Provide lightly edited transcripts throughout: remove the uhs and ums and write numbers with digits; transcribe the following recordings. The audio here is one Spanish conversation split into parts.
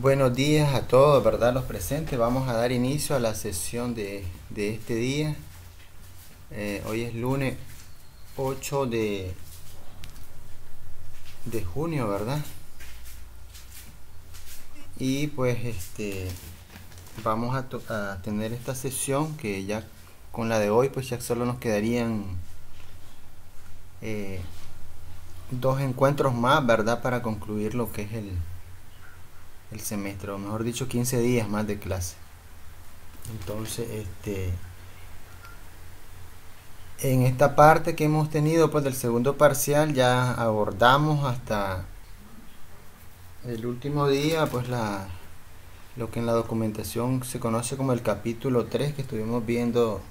Buenos días a todos, ¿verdad? Los presentes. Vamos a dar inicio a la sesión de este día. Hoy es lunes 8 de junio, ¿verdad? Y pues vamos a tener esta sesión que ya con la de hoy pues ya solo nos quedarían dos encuentros más, ¿verdad? Para concluir lo que es el semestre, o mejor dicho 15 días más de clase. Entonces en esta parte que hemos tenido pues del segundo parcial ya abordamos hasta el último día pues lo que en la documentación se conoce como el capítulo 3, que estuvimos viendo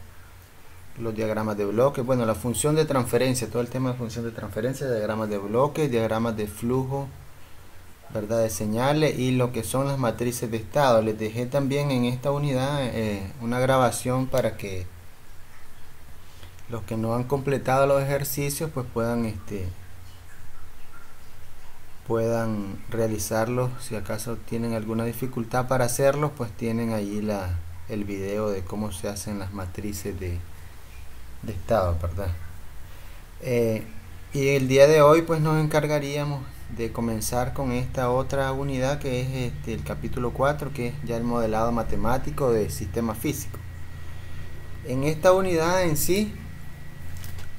los diagramas de bloques, bueno, la función de transferencia, todo el tema de función de transferencia, diagramas de bloques, diagramas de flujo, ¿verdad?, de señales, y lo que son las matrices de estado. Les dejé también en esta unidad una grabación para que los que no han completado los ejercicios pues puedan realizarlos. Si acaso tienen alguna dificultad para hacerlos, pues tienen allí el video de cómo se hacen las matrices de estado, ¿verdad? Y el día de hoy pues nos encargaríamos de comenzar con esta otra unidad que es el capítulo 4, que es ya el modelado matemático de sistemas físicos. En esta unidad en sí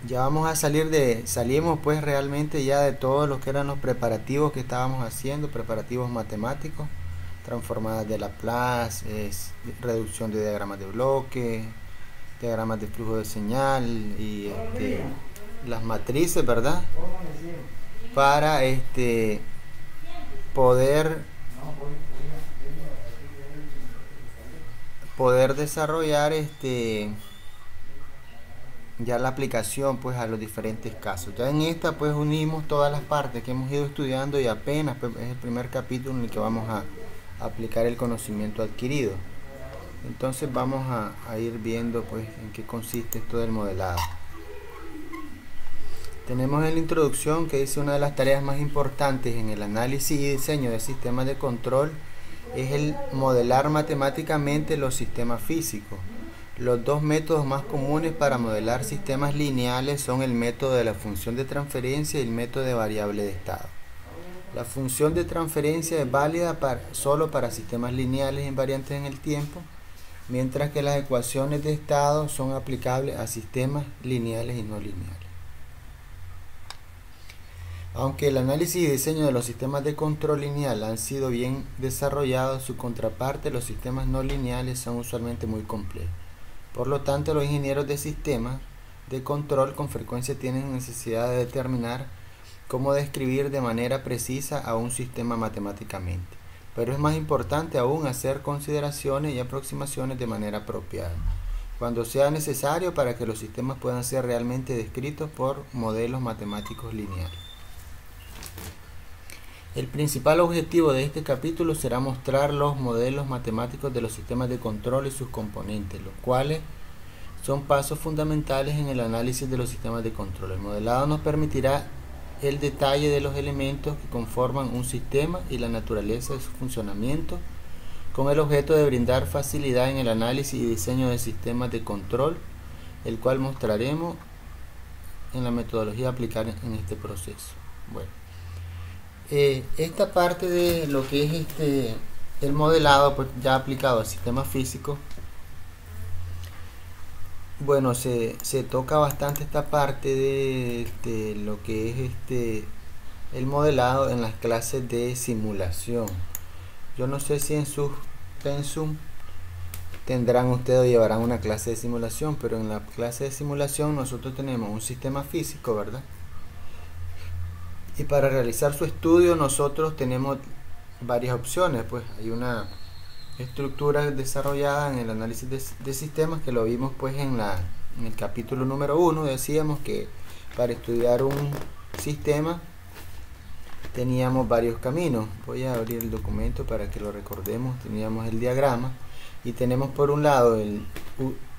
ya vamos a salimos pues realmente ya de todos los que eran los preparativos que estábamos haciendo, preparativos matemáticos, transformadas de Laplace, reducción de diagramas de bloque, diagramas de flujo de señal y las matrices, ¿verdad? Para poder desarrollar ya la aplicación pues a los diferentes casos. Ya en esta pues unimos todas las partes que hemos ido estudiando y apenas pues, es el primer capítulo en el que vamos a aplicar el conocimiento adquirido. Entonces vamos a ir viendo pues en qué consiste esto del modelado. Tenemos en la introducción que dice: una de las tareas más importantes en el análisis y diseño de sistemas de control es el modelar matemáticamente los sistemas físicos. Los dos métodos más comunes para modelar sistemas lineales son el método de la función de transferencia y el método de variable de estado. La función de transferencia es válida solo para sistemas lineales invariantes en el tiempo, mientras que las ecuaciones de estado son aplicables a sistemas lineales y no lineales. Aunque el análisis y diseño de los sistemas de control lineal han sido bien desarrollados, su contraparte, los sistemas no lineales, son usualmente muy complejos. Por lo tanto, los ingenieros de sistemas de control con frecuencia tienen necesidad de determinar cómo describir de manera precisa a un sistema matemáticamente. Pero es más importante aún hacer consideraciones y aproximaciones de manera apropiada, cuando sea necesario, para que los sistemas puedan ser realmente descritos por modelos matemáticos lineales. El principal objetivo de este capítulo será mostrar los modelos matemáticos de los sistemas de control y sus componentes, los cuales son pasos fundamentales en el análisis de los sistemas de control. El modelado nos permitirá el detalle de los elementos que conforman un sistema y la naturaleza de su funcionamiento, con el objeto de brindar facilidad en el análisis y diseño de sistemas de control, el cual mostraremos en la metodología a aplicar en este proceso. Bueno, esta parte de lo que es el modelado pues ya aplicado al sistema físico, bueno, se toca bastante esta parte de lo que es el modelado en las clases de simulación. Yo no sé si en sus pensum tendrán ustedes o llevarán una clase de simulación, pero en la clase de simulación nosotros tenemos un sistema físico, ¿verdad? Y para realizar su estudio nosotros tenemos varias opciones. Pues hay una estructura desarrollada en el análisis de sistemas, que lo vimos pues en el capítulo número 1. Decíamos que para estudiar un sistema teníamos varios caminos. Voy a abrir el documento para que lo recordemos. Teníamos el diagrama y tenemos por un lado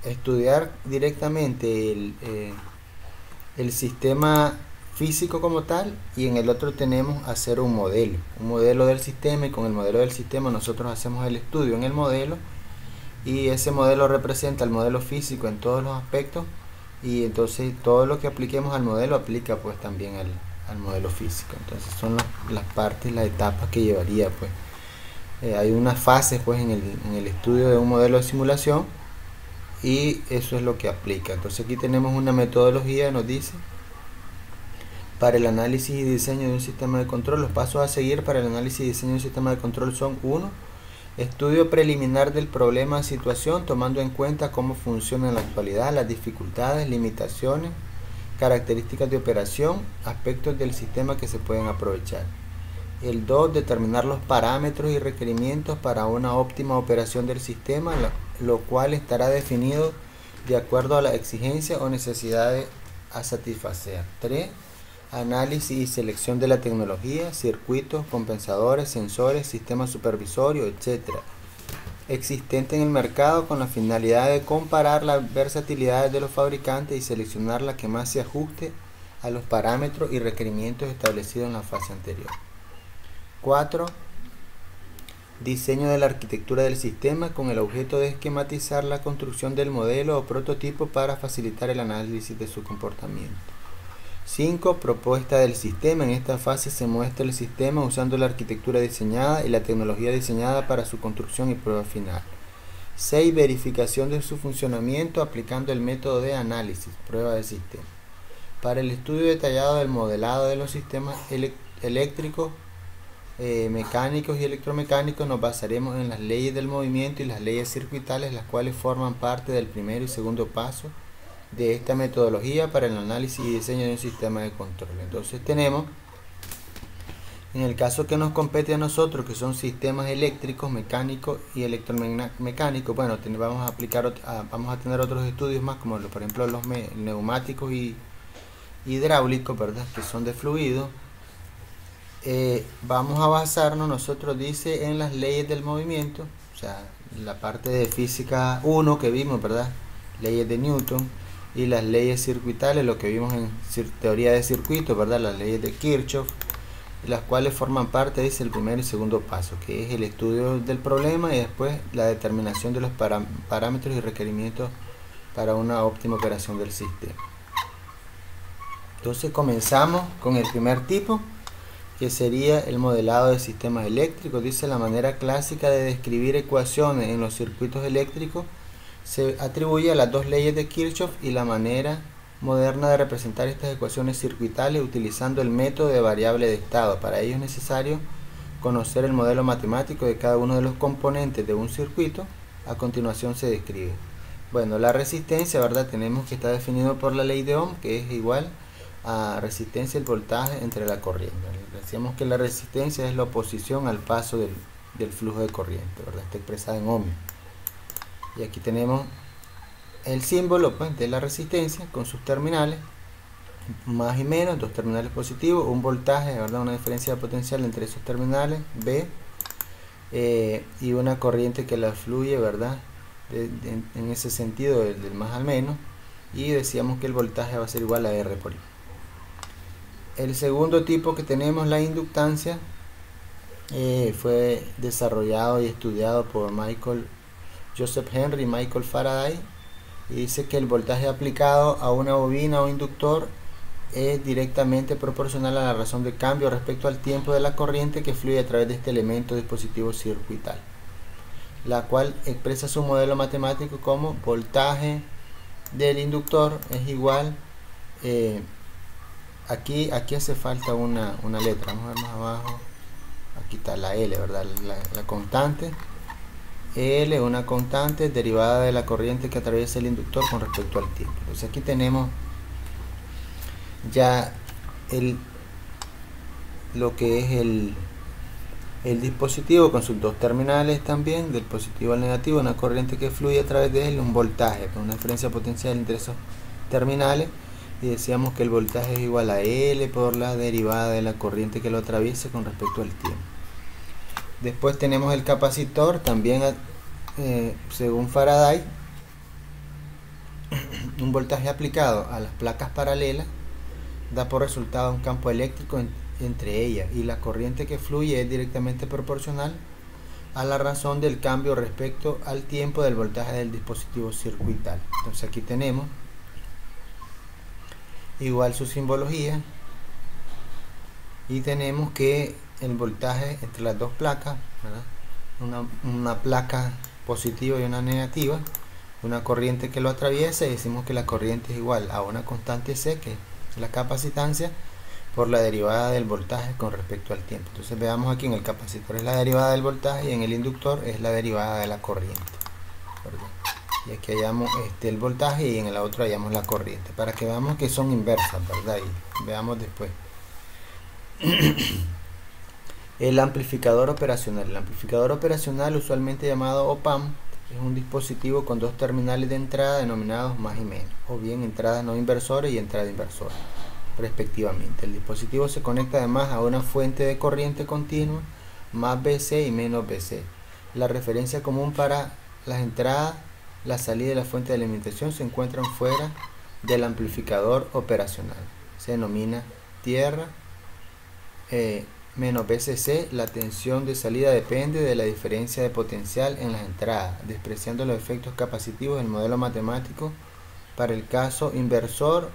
estudiar directamente el sistema físico como tal, y en el otro tenemos hacer un modelo del sistema, y con el modelo del sistema nosotros hacemos el estudio en el modelo, y ese modelo representa el modelo físico en todos los aspectos, y entonces todo lo que apliquemos al modelo aplica pues también al modelo físico. Entonces son las partes, las etapas que llevaría pues. Hay unas fases pues en el estudio de un modelo de simulación, y eso es lo que aplica. Entonces aquí tenemos una metodología, nos dice: para el análisis y diseño de un sistema de control, los pasos a seguir para el análisis y diseño de un sistema de control son: 1. Estudio preliminar del problema o situación, tomando en cuenta cómo funciona en la actualidad, las dificultades, limitaciones, características de operación, aspectos del sistema que se pueden aprovechar. El 2. Determinar los parámetros y requerimientos para una óptima operación del sistema, lo cual estará definido de acuerdo a las exigencias o necesidades a satisfacer. 3. Análisis y selección de la tecnología, circuitos, compensadores, sensores, sistemas supervisorios, etc. existente en el mercado, con la finalidad de comparar las versatilidades de los fabricantes y seleccionar la que más se ajuste a los parámetros y requerimientos establecidos en la fase anterior. 4. Diseño de la arquitectura del sistema, con el objeto de esquematizar la construcción del modelo o prototipo para facilitar el análisis de su comportamiento. 5. Propuesta del sistema. En esta fase se muestra el sistema usando la arquitectura diseñada y la tecnología diseñada para su construcción y prueba final. 6. Verificación de su funcionamiento aplicando el método de análisis, prueba de sistema. Para el estudio detallado del modelado de los sistemas eléctricos, mecánicos y electromecánicos, nos basaremos en las leyes del movimiento y las leyes circuitales, las cuales forman parte del primero y segundo paso de esta metodología para el análisis y diseño de un sistema de control. Entonces tenemos, en el caso que nos compete a nosotros, que son sistemas eléctricos, mecánicos y electromecánicos, bueno, vamos a tener otros estudios más, como por ejemplo los neumáticos y hidráulicos, ¿verdad?, que son de fluido. Vamos a basarnos, nosotros dice, en las leyes del movimiento, o sea, la parte de física 1 que vimos, ¿verdad?, leyes de Newton, y las leyes circuitales, lo que vimos en teoría de circuitos, ¿verdad?, las leyes de Kirchhoff, las cuales forman parte, dice, el primer y segundo paso, que es el estudio del problema y después la determinación de los parámetros y requerimientos para una óptima operación del sistema. Entonces comenzamos con el primer tipo, que sería el modelado de sistemas eléctricos. Dice: la manera clásica de describir ecuaciones en los circuitos eléctricos se atribuye a las dos leyes de Kirchhoff, y la manera moderna de representar estas ecuaciones circuitales utilizando el método de variable de estado. Para ello es necesario conocer el modelo matemático de cada uno de los componentes de un circuito. A continuación se describe. Bueno, la resistencia, ¿verdad?, tenemos que está definido por la ley de Ohm, que es igual a resistencia el voltaje entre la corriente. Decíamos que la resistencia es la oposición al paso del flujo de corriente, ¿verdad?, está expresada en ohm. Y aquí tenemos el símbolo, pues, de la resistencia con sus terminales, más y menos, dos terminales positivos, un voltaje, ¿verdad?, una diferencia de potencial entre esos terminales, B, y una corriente que la fluye, ¿verdad?, en ese sentido, del más al menos, y decíamos que el voltaje va a ser igual a R por I. El segundo tipo que tenemos, la inductancia, fue desarrollado y estudiado por Joseph Henry y Michael Faraday, y dice que el voltaje aplicado a una bobina o inductor es directamente proporcional a la razón de cambio respecto al tiempo de la corriente que fluye a través de este elemento dispositivo circuital, la cual expresa su modelo matemático como voltaje del inductor es igual, aquí hace falta una letra, vamos a ver más abajo, aquí está la L, ¿verdad?, la constante L, una constante derivada de la corriente que atraviesa el inductor con respecto al tiempo. Entonces aquí tenemos ya lo que es el dispositivo con sus dos terminales también, del positivo al negativo, una corriente que fluye a través de él, un voltaje con una diferencia potencial entre esos terminales, y decíamos que el voltaje es igual a L por la derivada de la corriente que lo atraviesa con respecto al tiempo. Después tenemos el capacitor, también según Faraday, un voltaje aplicado a las placas paralelas da por resultado un campo eléctrico entre ellas, y la corriente que fluye es directamente proporcional a la razón del cambio respecto al tiempo del voltaje del dispositivo circuital. Entonces aquí tenemos igual su simbología, y tenemos que el voltaje entre las dos placas, ¿verdad? Una placa positiva y una negativa, una corriente que lo atraviesa, y decimos que la corriente es igual a una constante C, que es la capacitancia, por la derivada del voltaje con respecto al tiempo. Entonces veamos aquí, en el capacitor es la derivada del voltaje y en el inductor es la derivada de la corriente, ¿verdad? Y aquí hallamos el voltaje y en el otro hallamos la corriente, para que veamos que son inversas, ¿verdad? Y veamos después. El amplificador operacional. El amplificador operacional, usualmente llamado OP-AMP, es un dispositivo con dos terminales de entrada denominados más y menos, o bien entradas no inversoras y entrada inversora, respectivamente. El dispositivo se conecta además a una fuente de corriente continua, más BC y menos BC. La referencia común para las entradas, la salida y la fuente de alimentación se encuentran fuera del amplificador operacional. Se denomina tierra. Menos BCC, la tensión de salida depende de la diferencia de potencial en las entradas, despreciando los efectos capacitivos del modelo matemático. Para el caso inversor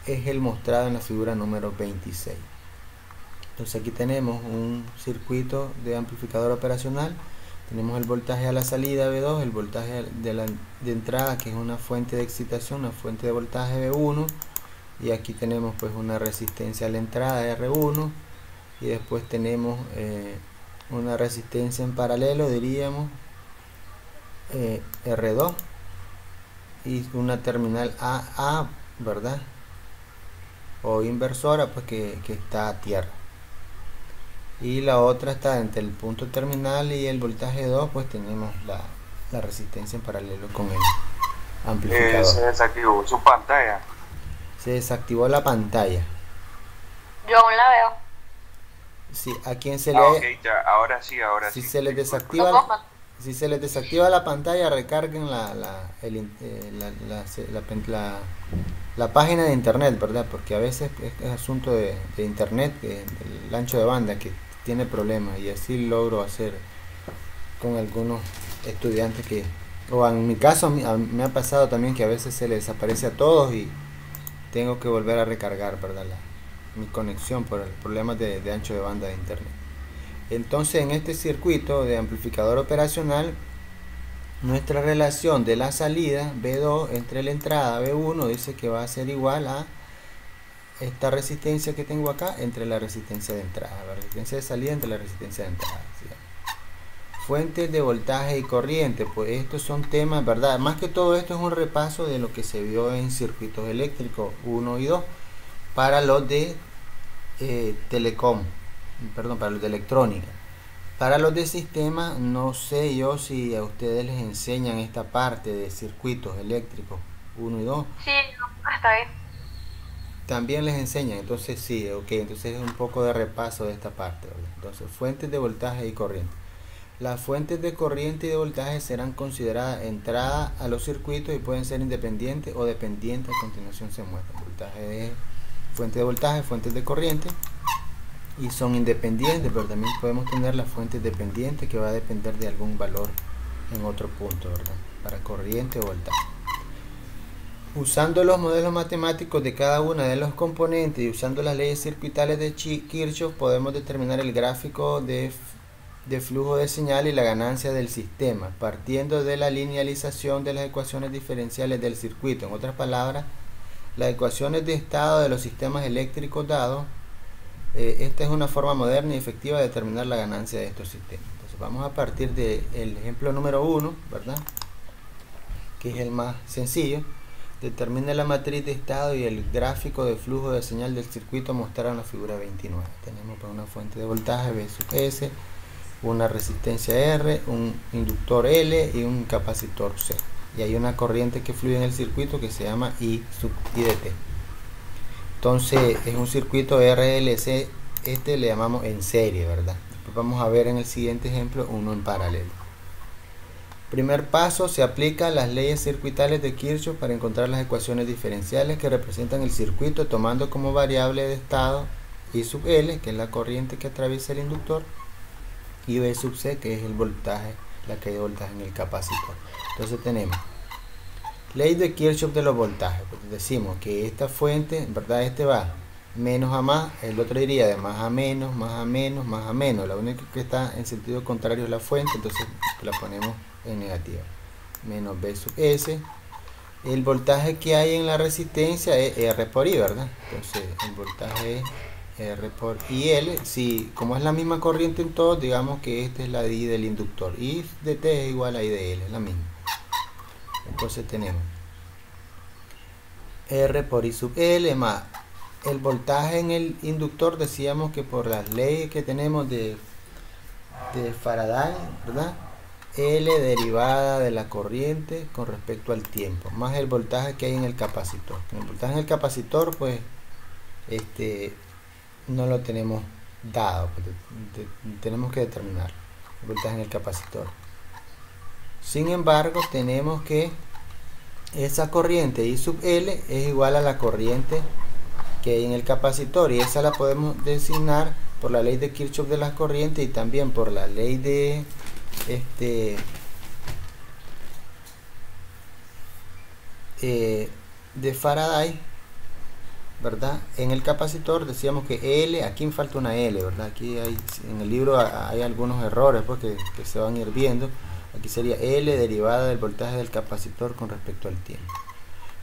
es el mostrado en la figura número 26. Entonces aquí tenemos un circuito de amplificador operacional. Tenemos el voltaje a la salida V2, el voltaje de entrada, que es una fuente de excitación, una fuente de voltaje V1, y aquí tenemos pues una resistencia a la entrada R1, y después tenemos una resistencia en paralelo, diríamos R2, y una terminal AA, ¿verdad? O inversora, pues que está a tierra, y la otra está entre el punto terminal y el voltaje 2, pues tenemos la resistencia en paralelo con el amplificador. Se desactivó su pantalla. Se desactivó la pantalla. Yo aún la veo. Sí, a quien se le okay, ya, ahora sí. Si se les desactiva, si se les desactiva la pantalla, recarguen la página de internet, ¿verdad? Porque a veces es asunto de internet, el ancho de banda que tiene problemas, y así logro hacer con algunos estudiantes que, o en mi caso me ha pasado también, que a veces se les desaparece a todos y tengo que volver a recargar, ¿verdad? Mi conexión por el problema de ancho de banda de internet. Entonces, en este circuito de amplificador operacional, nuestra relación de la salida V2 entre la entrada V1 dice que va a ser igual a esta resistencia que tengo acá entre la resistencia de entrada, la resistencia de salida entre la resistencia de entrada, ¿sí? Fuentes de voltaje y corriente, pues estos son temas, ¿verdad? Más que todo esto es un repaso de lo que se vio en circuitos eléctricos 1 y 2. Para los de para los de electrónica. Para los de sistema, no sé yo si a ustedes les enseñan esta parte de circuitos eléctricos 1 y 2. Sí, está bien. También les enseñan, entonces sí, ok, entonces es un poco de repaso de esta parte, ¿verdad? Entonces, fuentes de voltaje y corriente. Las fuentes de corriente y de voltaje serán consideradas entrada a los circuitos y pueden ser independientes o dependientes. A continuación se muestra voltaje de fuente de voltaje, fuentes de corriente, y son independientes, pero también podemos tener las fuentes dependientes, que va a depender de algún valor en otro punto, ¿verdad? Para corriente o voltaje. Usando los modelos matemáticos de cada una de los componentes y usando las leyes circuitales de Kirchhoff, podemos determinar el gráfico de flujo de señal y la ganancia del sistema, partiendo de la linealización de las ecuaciones diferenciales del circuito. En otras palabras, las ecuaciones de estado de los sistemas eléctricos dados. Esta es una forma moderna y efectiva de determinar la ganancia de estos sistemas. Entonces vamos a partir del ejemplo número 1, ¿verdad? Que es el más sencillo. Determine la matriz de estado y el gráfico de flujo de señal del circuito mostrado en la figura 29. Tenemos pues una fuente de voltaje V sub S, una resistencia R, un inductor L y un capacitor C. Y hay una corriente que fluye en el circuito que se llama I sub I de T. Entonces es un circuito RLC, le llamamos en serie, ¿verdad? Después vamos a ver en el siguiente ejemplo uno en paralelo. Primer paso, se aplican las leyes circuitales de Kirchhoff para encontrar las ecuaciones diferenciales que representan el circuito tomando como variable de estado I sub L, que es la corriente que atraviesa el inductor, y B sub C, que es el voltaje, la caída de voltaje en el capacitor. Entonces tenemos ley de Kirchhoff de los voltajes. Pues decimos que esta fuente, en verdad este va menos a más, el otro iría de más a menos, más a menos, más a menos. La única que está en sentido contrario es la fuente, entonces la ponemos en negativa. Menos B sub S. El voltaje que hay en la resistencia es R por I, ¿verdad? Entonces el voltaje es R por IL. Si, como es la misma corriente en todos, digamos que esta es la de I del inductor. I de T es igual a I de L, es la misma. Entonces tenemos R por I sub L más el voltaje en el inductor. Decíamos que por las leyes que tenemos de Faraday, ¿verdad? L derivada de la corriente con respecto al tiempo, más el voltaje que hay en el capacitor. El voltaje en el capacitor, pues, no lo tenemos dado, pues, tenemos que determinar el voltaje en el capacitor. Sin embargo, tenemos que esa corriente I sub L es igual a la corriente que hay en el capacitor, y esa la podemos designar por la ley de Kirchhoff de las corrientes y también por la ley de Faraday, ¿verdad? En el capacitor decíamos que L, aquí me falta una L, ¿verdad? Aquí hay, en el libro hay algunos errores pues, que se van a ir viendo. Aquí sería L derivada del voltaje del capacitor con respecto al tiempo.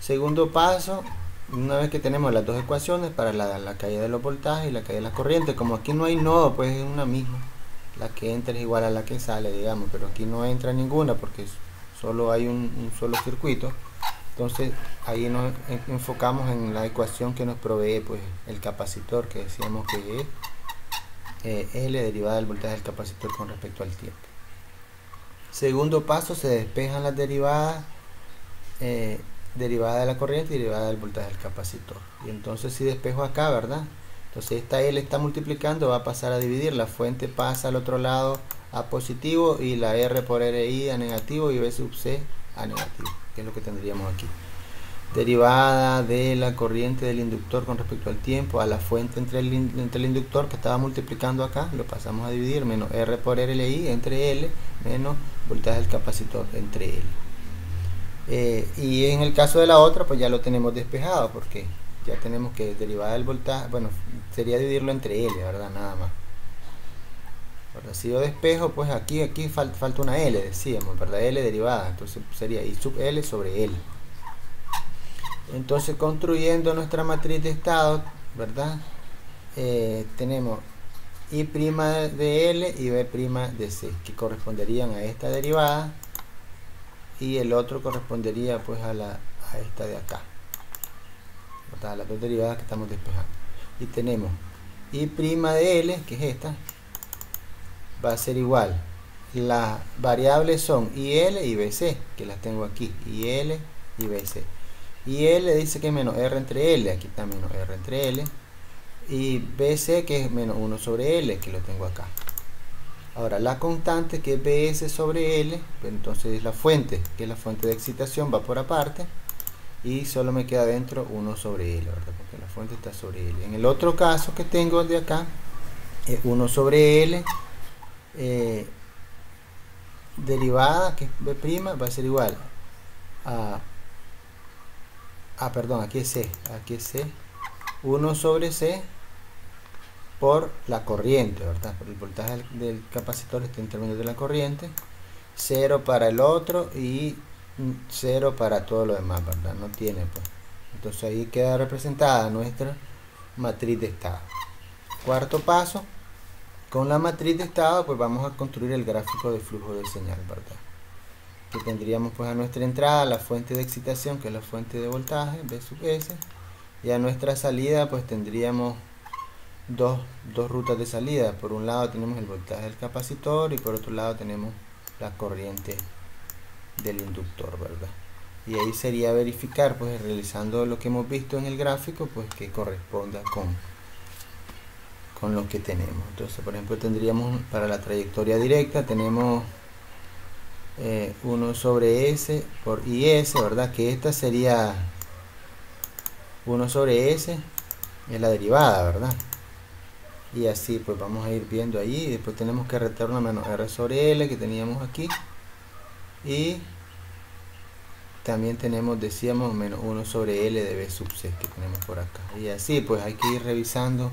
Segundo paso, una vez que tenemos las dos ecuaciones para la caída de los voltajes y la caída de la corriente, como aquí no hay nodo, pues es una misma. La que entra es igual a la que sale, digamos, pero aquí no entra ninguna porque solo hay un solo circuito. Entonces ahí nos enfocamos en la ecuación que nos provee pues el capacitor, que decíamos que es L derivada del voltaje del capacitor con respecto al tiempo. Segundo paso, se despejan las derivadas, derivada de la corriente y derivada del voltaje del capacitor. Y entonces si despejo acá, ¿verdad? Entonces esta L está multiplicando, va a pasar a dividir, la fuente pasa al otro lado a positivo y la R por RI a negativo y B sub C a negativo, que es lo que tendríamos aquí. Derivada de la corriente del inductor con respecto al tiempo a la fuente entre el inductor que estaba multiplicando acá, lo pasamos a dividir, menos R por RI entre L, menos voltaje del capacitor entre L. Y en el caso de la otra, pues ya lo tenemos despejado, porque ya tenemos que derivada del voltaje, bueno, sería dividirlo entre L, ¿verdad? Nada más. Ahora, si yo despejo, pues aquí falta una L, decíamos, ¿verdad? L derivada, entonces sería I sub L sobre L. Entonces, construyendo nuestra matriz de estado, ¿verdad? Tenemos I' de L y B' de C, que corresponderían a esta derivada, y el otro correspondería pues a esta de acá, ¿verdad? Las dos derivadas que estamos despejando. Y tenemos I' de L, que es esta, va a ser igual. Las variables son IL y BC, que las tengo aquí, IL y BC. IL dice que es menos R entre L, aquí está menos R entre L. Y BC, que es menos 1 sobre L, que lo tengo acá. Ahora, la constante, que es BS sobre L, pues entonces la fuente, que es la fuente de excitación, va por aparte. Y solo me queda dentro 1 sobre L, ¿verdad? Porque la fuente está sobre L. En el otro caso que tengo de acá, es 1 sobre L. Derivada, que es B', va a ser igual a perdón, aquí es C, 1 sobre C por la corriente, ¿verdad? Por el voltaje del capacitor está en términos de la corriente, 0 para el otro y 0 para todo lo demás, ¿verdad? No tiene, pues. Entonces ahí queda representada nuestra matriz de estado. Cuarto paso, con la matriz de estado, pues vamos a construir el gráfico de flujo de señal, ¿verdad? Que tendríamos pues a nuestra entrada la fuente de excitación, que es la fuente de voltaje, B sub S, y a nuestra salida pues tendríamos dos rutas de salida. Por un lado tenemos el voltaje del capacitor y por otro lado tenemos la corriente del inductor, ¿verdad? Y ahí sería verificar, pues realizando lo que hemos visto en el gráfico, pues que corresponda con lo que tenemos. Entonces, por ejemplo, tendríamos para la trayectoria directa, tenemos 1 sobre S por IS, ¿verdad? Que esta sería 1 sobre S, es la derivada, ¿verdad? Y así pues vamos a ir viendo ahí. Y después tenemos que retorno menos R sobre L que teníamos aquí. Y también tenemos, decíamos, menos 1 sobre L de B sub C que tenemos por acá. Y así pues hay que ir revisando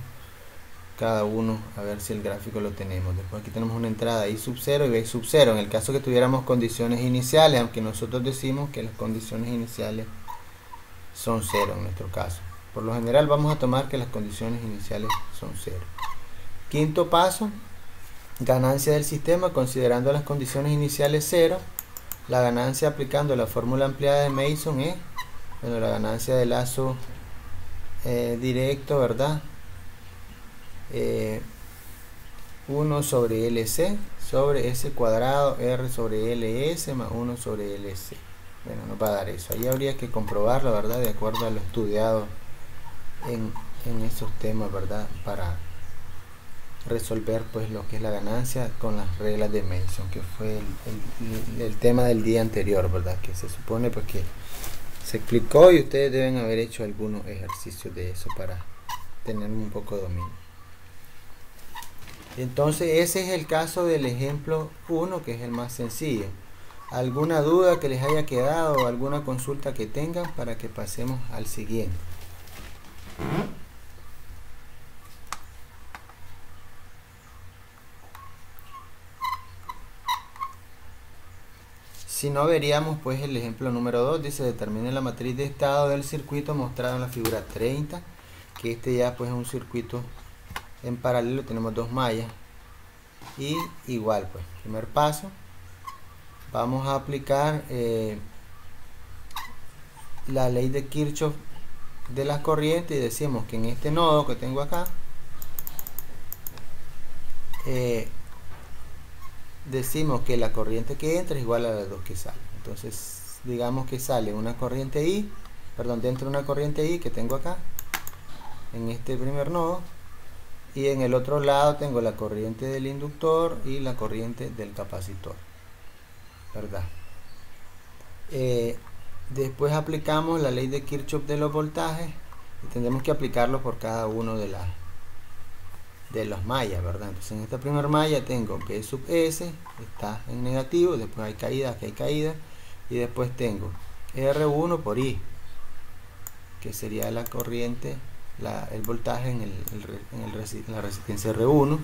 cada uno a ver si el gráfico lo tenemos. Después aquí tenemos una entrada I sub 0 y B sub 0 en el caso que tuviéramos condiciones iniciales, aunque nosotros decimos que las condiciones iniciales son 0 en nuestro caso. Por lo general vamos a tomar que las condiciones iniciales son 0. Quinto paso, ganancia del sistema considerando las condiciones iniciales 0. La ganancia aplicando la fórmula ampliada de Mason es, bueno, la ganancia de lazo directo, ¿verdad? 1 sobre LC sobre S cuadrado R sobre LS más 1 sobre LC. Bueno, nos va a dar eso. Ahí habría que comprobarlo, ¿verdad? De acuerdo a lo estudiado en esos temas, ¿verdad? Para resolver pues lo que es la ganancia con las reglas de Mason, que fue el tema del día anterior, ¿verdad? Que se supone pues que se explicó y ustedes deben haber hecho algunos ejercicios de eso para tener un poco de dominio. Entonces ese es el caso del ejemplo 1, que es el más sencillo. ¿Alguna duda que les haya quedado o alguna consulta que tengan para que pasemos al siguiente? Si no, veríamos pues el ejemplo número 2. Dice: determine la matriz de estado del circuito mostrado en la figura 30, que este ya pues es un circuito en paralelo, tenemos dos mallas. Y igual pues, primer paso, vamos a aplicar la ley de Kirchhoff de las corrientes y decimos que en este nodo que tengo acá, decimos que la corriente que entra es igual a las dos que salen. Entonces digamos que sale una corriente I, perdón, dentro de una corriente I que tengo acá en este primer nodo, y en el otro lado tengo la corriente del inductor y la corriente del capacitor, ¿verdad? Después aplicamos la ley de Kirchhoff de los voltajes y tendremos que aplicarlo por cada uno de los mallas, ¿verdad? Entonces en esta primera malla tengo B sub S, está en negativo, después hay caída, aquí hay caída, y después tengo R1 por I, que sería la corriente, el voltaje en la resistencia R1.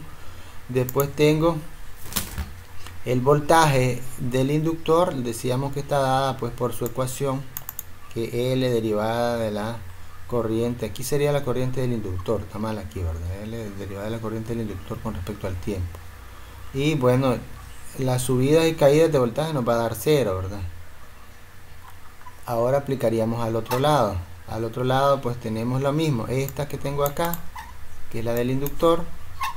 Después tengo el voltaje del inductor, decíamos que está dada pues por su ecuación, que L derivada de la corriente, aquí sería la corriente del inductor, está mal aquí, ¿verdad? L derivada de la corriente del inductor con respecto al tiempo. Y bueno, las subidas y caídas de voltaje nos va a dar 0, ¿verdad? Ahora aplicaríamos al otro lado. Al otro lado pues tenemos lo mismo, esta que tengo acá, que es la del inductor.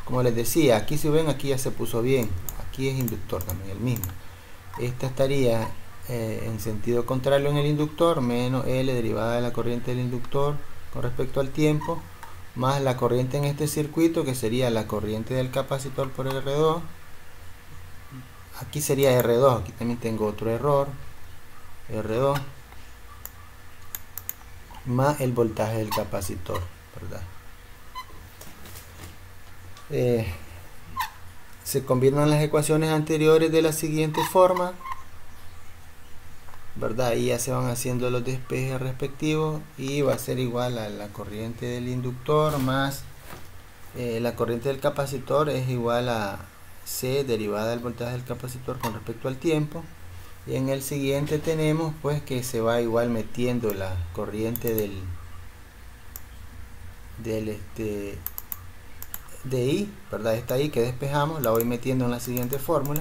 Como les decía, aquí si ven, aquí ya se puso bien, aquí es inductor también el mismo. Esta estaría en sentido contrario en el inductor, menos L derivada de la corriente del inductor con respecto al tiempo, más la corriente en este circuito, que sería la corriente del capacitor por R2. Aquí sería R2, aquí también tengo otro error, R2, más el voltaje del capacitor, ¿verdad? Se combinan las ecuaciones anteriores de la siguiente forma, ¿verdad? Ahí ya se van haciendo los despejes respectivos y va a ser igual a la corriente del inductor más la corriente del capacitor es igual a C derivada del voltaje del capacitor con respecto al tiempo. Y en el siguiente tenemos pues que se va igual metiendo la corriente de I, ¿verdad? Esta I que despejamos la voy metiendo en la siguiente fórmula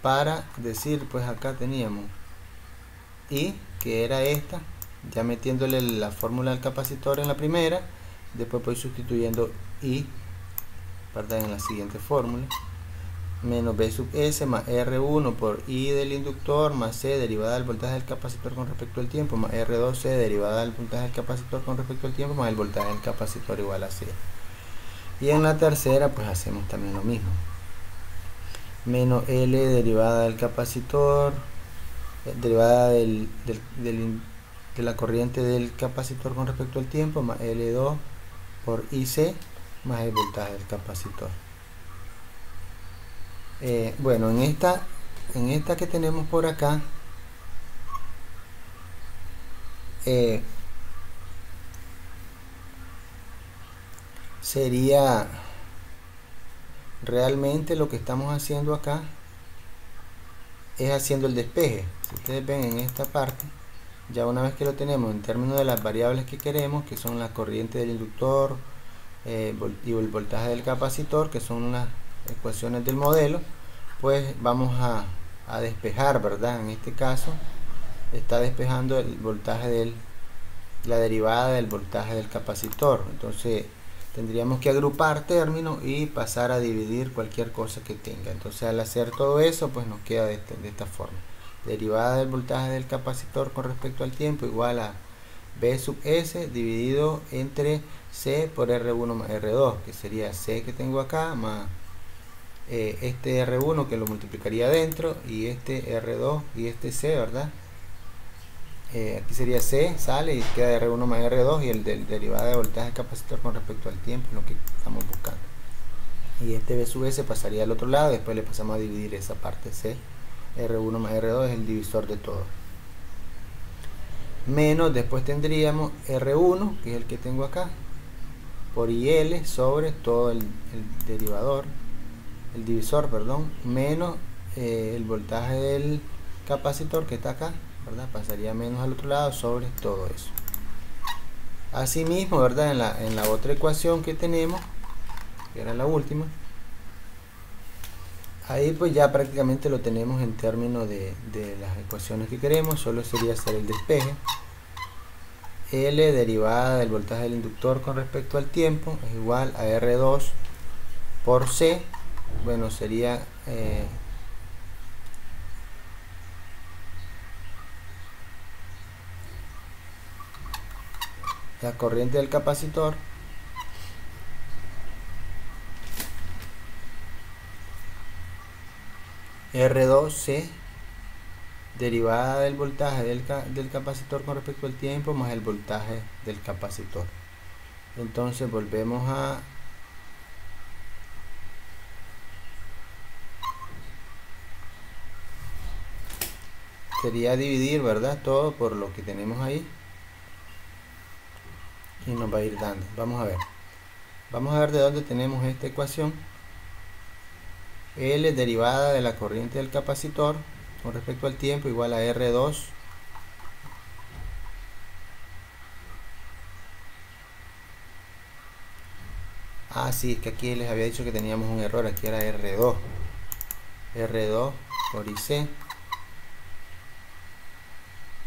para decir pues acá teníamos I, que era esta, ya metiéndole la fórmula del capacitor en la primera, después voy sustituyendo I, ¿verdad? En la siguiente fórmula, menos B sub S más R1 por I del inductor más C derivada del voltaje del capacitor con respecto al tiempo más R2C derivada del voltaje del capacitor con respecto al tiempo más el voltaje del capacitor igual a 0. Y en la tercera pues hacemos también lo mismo. menos L derivada del capacitor, derivada de la corriente del capacitor con respecto al tiempo, más L2 por IC más el voltaje del capacitor. Bueno, en esta que tenemos por acá, sería realmente lo que estamos haciendo acá es haciendo el despeje. Si ustedes ven en esta parte, ya una vez que lo tenemos en términos de las variables que queremos, que son la corriente del inductor y el voltaje del capacitor, que son las ecuaciones del modelo, pues vamos a despejar, ¿verdad? En este caso está despejando el voltaje la derivada del voltaje del capacitor. Entonces tendríamos que agrupar términos y pasar a dividir cualquier cosa que tenga. Entonces al hacer todo eso, pues nos queda de esta forma: derivada del voltaje del capacitor con respecto al tiempo igual a B sub S dividido entre C por R1 más R2, que sería C que tengo acá más este R1 que lo multiplicaría adentro, y este R2 y este C, ¿verdad? Aquí sería C, sale y queda R1 más R2 y el derivada de voltaje del capacitor con respecto al tiempo, lo que estamos buscando. Y este B sub S pasaría al otro lado, después le pasamos a dividir esa parte C. R1 más R2 es el divisor de todo. Menos, después tendríamos R1, que es el que tengo acá, por IL sobre todo el divisor, perdón, menos el voltaje del capacitor que está acá, ¿verdad? Pasaría menos al otro lado sobre todo eso. Asimismo, ¿verdad? En la otra ecuación que tenemos, que era la última, ahí pues ya prácticamente lo tenemos en términos de las ecuaciones que queremos. Solo sería hacer el despeje. L derivada del voltaje del inductor con respecto al tiempo es igual a R2 por C. Bueno, sería la corriente del capacitor R2C derivada del voltaje del capacitor con respecto al tiempo más el voltaje del capacitor. Entonces volvemos a sería dividir, ¿verdad? Todo por lo que tenemos ahí y nos va a ir dando. Vamos a ver de dónde tenemos esta ecuación. L derivada de la corriente del capacitor con respecto al tiempo igual a R2 sí, es que aquí les había dicho que teníamos un error, aquí era R2 por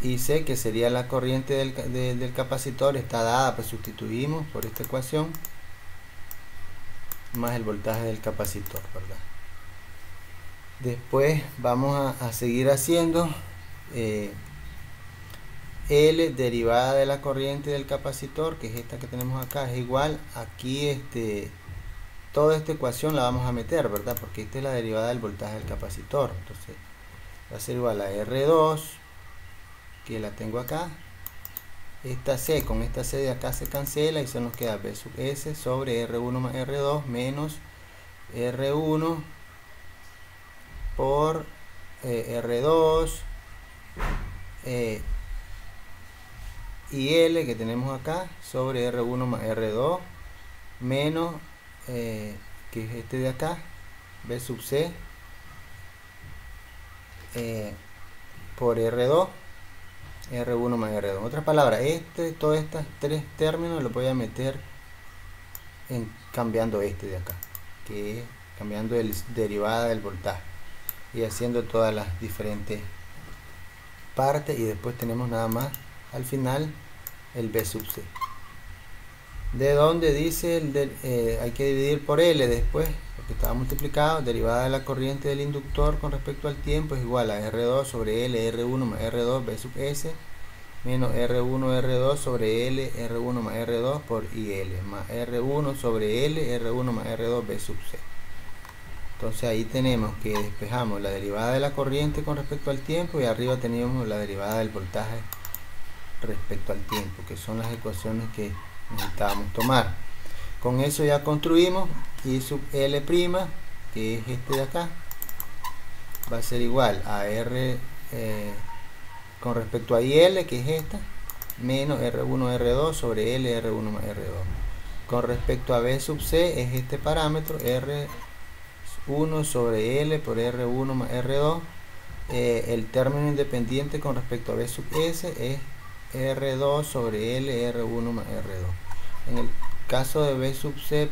IC, que sería la corriente del capacitor, está dada, pues sustituimos por esta ecuación más el voltaje del capacitor, ¿verdad? Después vamos a seguir haciendo L derivada de la corriente del capacitor, que es esta que tenemos acá, es igual, aquí toda esta ecuación la vamos a meter, ¿verdad? Porque esta es la derivada del voltaje del capacitor. Entonces va a ser igual a R2, que la tengo acá, esta C con esta C de acá se cancela y solo nos queda B sub S sobre R1 más R2 menos R1 por R2 y L que tenemos acá sobre R1 más R2 menos que es este de acá, B sub C por R2 R1 más R2. En otras palabras, todos estos tres términos los voy a meter cambiando este de acá, que es cambiando el derivada del voltaje y haciendo todas las diferentes partes, y después tenemos nada más al final el B sub C. De donde dice hay que dividir por L después, porque estaba multiplicado, derivada de la corriente del inductor con respecto al tiempo es igual a R2 sobre L R1 más R2 B sub S menos R1 R2 sobre L R1 más R2 por IL más R1 sobre L R1 más R2 B sub C. Entonces ahí tenemos que despejamos la derivada de la corriente con respecto al tiempo y arriba teníamos la derivada del voltaje respecto al tiempo, que son las ecuaciones que necesitábamos tomar. Con eso ya construimos I sub L', que es este de acá, va a ser igual a R con respecto a IL, que es esta, menos R1 R2 sobre L R1 más R2. Con respecto a B sub C es este parámetro, R1 sobre L por R1 más R2. El término independiente con respecto a B sub S es R2 sobre L R1 más R2. En el caso de B sub C'